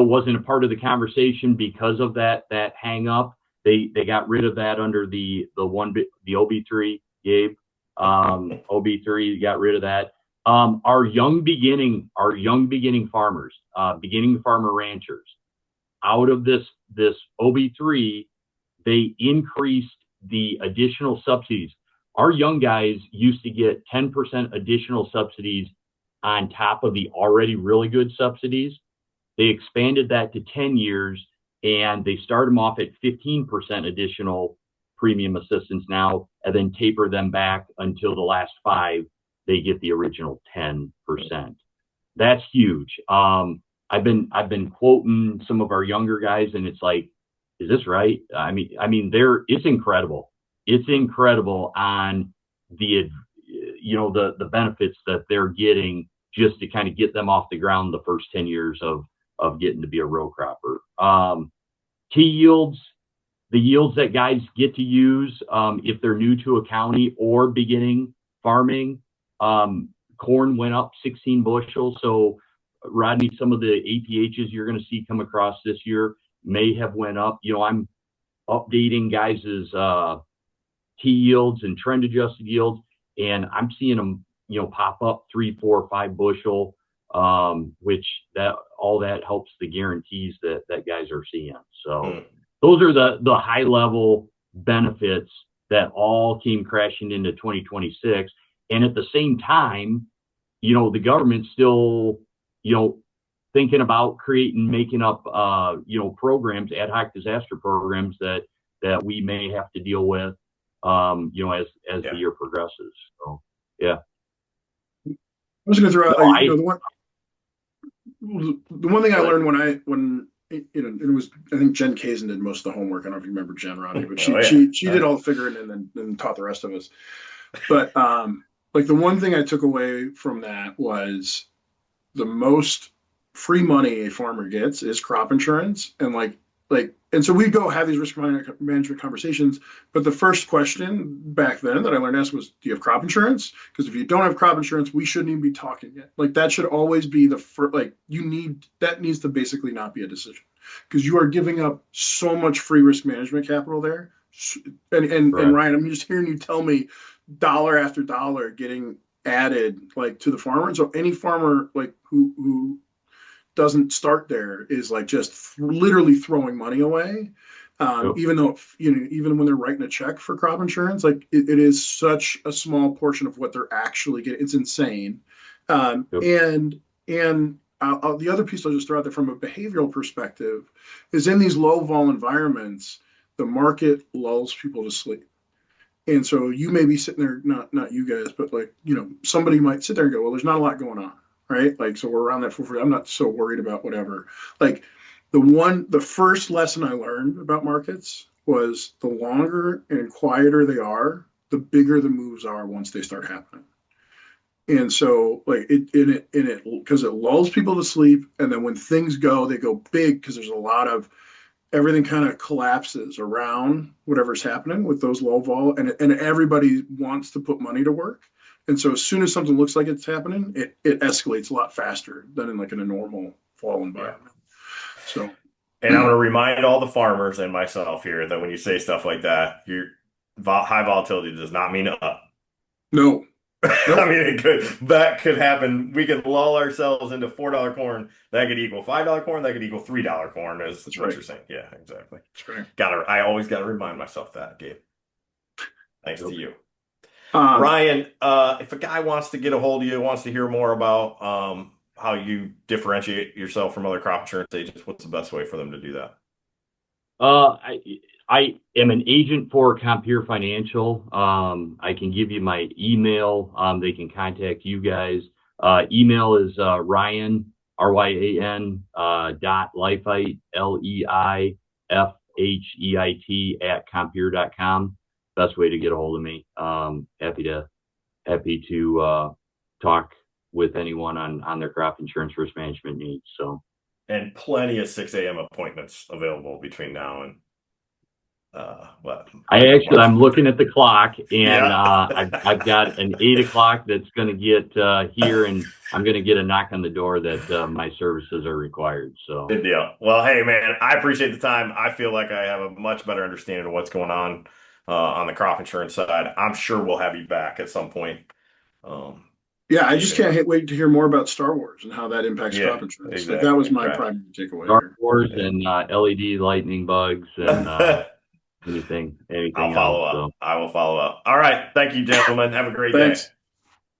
wasn't a part of the conversation because of that hang up. They got rid of that under the OB3, Gabe. OB3 got rid of that. Our young beginning farmers, beginning farmer ranchers, out of this OB3, they increased the additional subsidies. Our young guys used to get 10% additional subsidies on top of the already really good subsidies. They expanded that to 10 years and they start them off at 15% additional premium assistance now, and then taper them back until the last 5. They get the original 10%. That's huge. I've been quoting some of our younger guys, and it's like, is this right? It's incredible. It's incredible on the the benefits that they're getting just to kind of get them off the ground the first 10 years of getting to be a row cropper. Key yields, the yields that guys get to use if they're new to a county or beginning farming. Corn went up 16 bushels. So, Rodney, some of the APHs you're going to see come across this year may have went up. I'm updating guys' key yields and trend adjusted yields, and I'm seeing them, pop up 3, 4, 5 bushel, which all that helps the guarantees that guys are seeing. So those are the high level benefits that all came crashing into 2026. And at the same time, the government's still, thinking about making up, programs, ad hoc disaster programs that we may have to deal with, as the year progresses. So, yeah. I was going to throw out, the one thing I learned when it was, I think Jen Kazin did most of the homework. I don't know if you remember Jen, Rodney, but she did all the figuring and then taught the rest of us. But like the one thing I took away from that was the most free money a farmer gets is crop insurance. And so we go have these risk management conversations. But the first question back then that I learned to ask was, do you have crop insurance? Because if you don't have crop insurance, we shouldn't even be talking yet. Like that should always be the first, that needs to basically not be a decision, because you are giving up so much free risk management capital there. And Ryan, I'm just hearing you tell me dollar after dollar getting added to the farmer. And so any farmer who doesn't start there is just literally throwing money away. Even though, even when they're writing a check for crop insurance, it is such a small portion of what they're actually getting. It's insane. And the other piece I'll just throw out there from a behavioral perspective is in these low vol environments, the market lulls people to sleep. And so you may be sitting there, not you guys, but somebody might sit there and go, well, there's not a lot going on. Right. So we're around that I'm not so worried about whatever. The first lesson I learned about markets was the longer and quieter they are, the bigger the moves are once they start happening. And so because it lulls people to sleep. And then when things go, they go big because there's a lot of everything kind of collapses around whatever's happening with those low vol, and everybody wants to put money to work. And so as soon as something looks like it's happening, it escalates a lot faster than in a normal fall environment. So, and I'm going to remind all the farmers and myself here that when you say stuff like that, your high volatility does not mean up. No. I mean, that could happen. We could lull ourselves into $4 corn. That could equal $5 corn. That could equal $3 corn. That's what you're saying. Yeah, exactly. That's right. I always got to remind myself that, Gabe. Thanks to you. Ryan, if a guy wants to get a hold of you, wants to hear more about how you differentiate yourself from other crop insurance agents, what's the best way for them to do that? I am an agent for Compeer Financial. I can give you my email. They can contact you guys. Email is Ryan, RYAN, .Leifheit, LEIFHEIT @Compeer.com. Best way to get a hold of me. Happy to talk with anyone on their crop insurance risk management needs. So, and plenty of 6 a.m. appointments available between now and I'm looking at the clock, and I've got an 8 o'clock that's going to get here, and I'm going to get a knock on the door that my services are required. So good deal. Well, hey man, I appreciate the time. I feel like I have a much better understanding of what's going on the crop insurance side. I'm sure we'll have you back at some point. I just can't wait to hear more about Star Wars and how that impacts crop insurance. Exactly. That was my primary takeaway. Star Wars and LED lightning bugs and anything I'll follow else. up. So. I will follow up. All right. Thank you, gentlemen. Have a great day.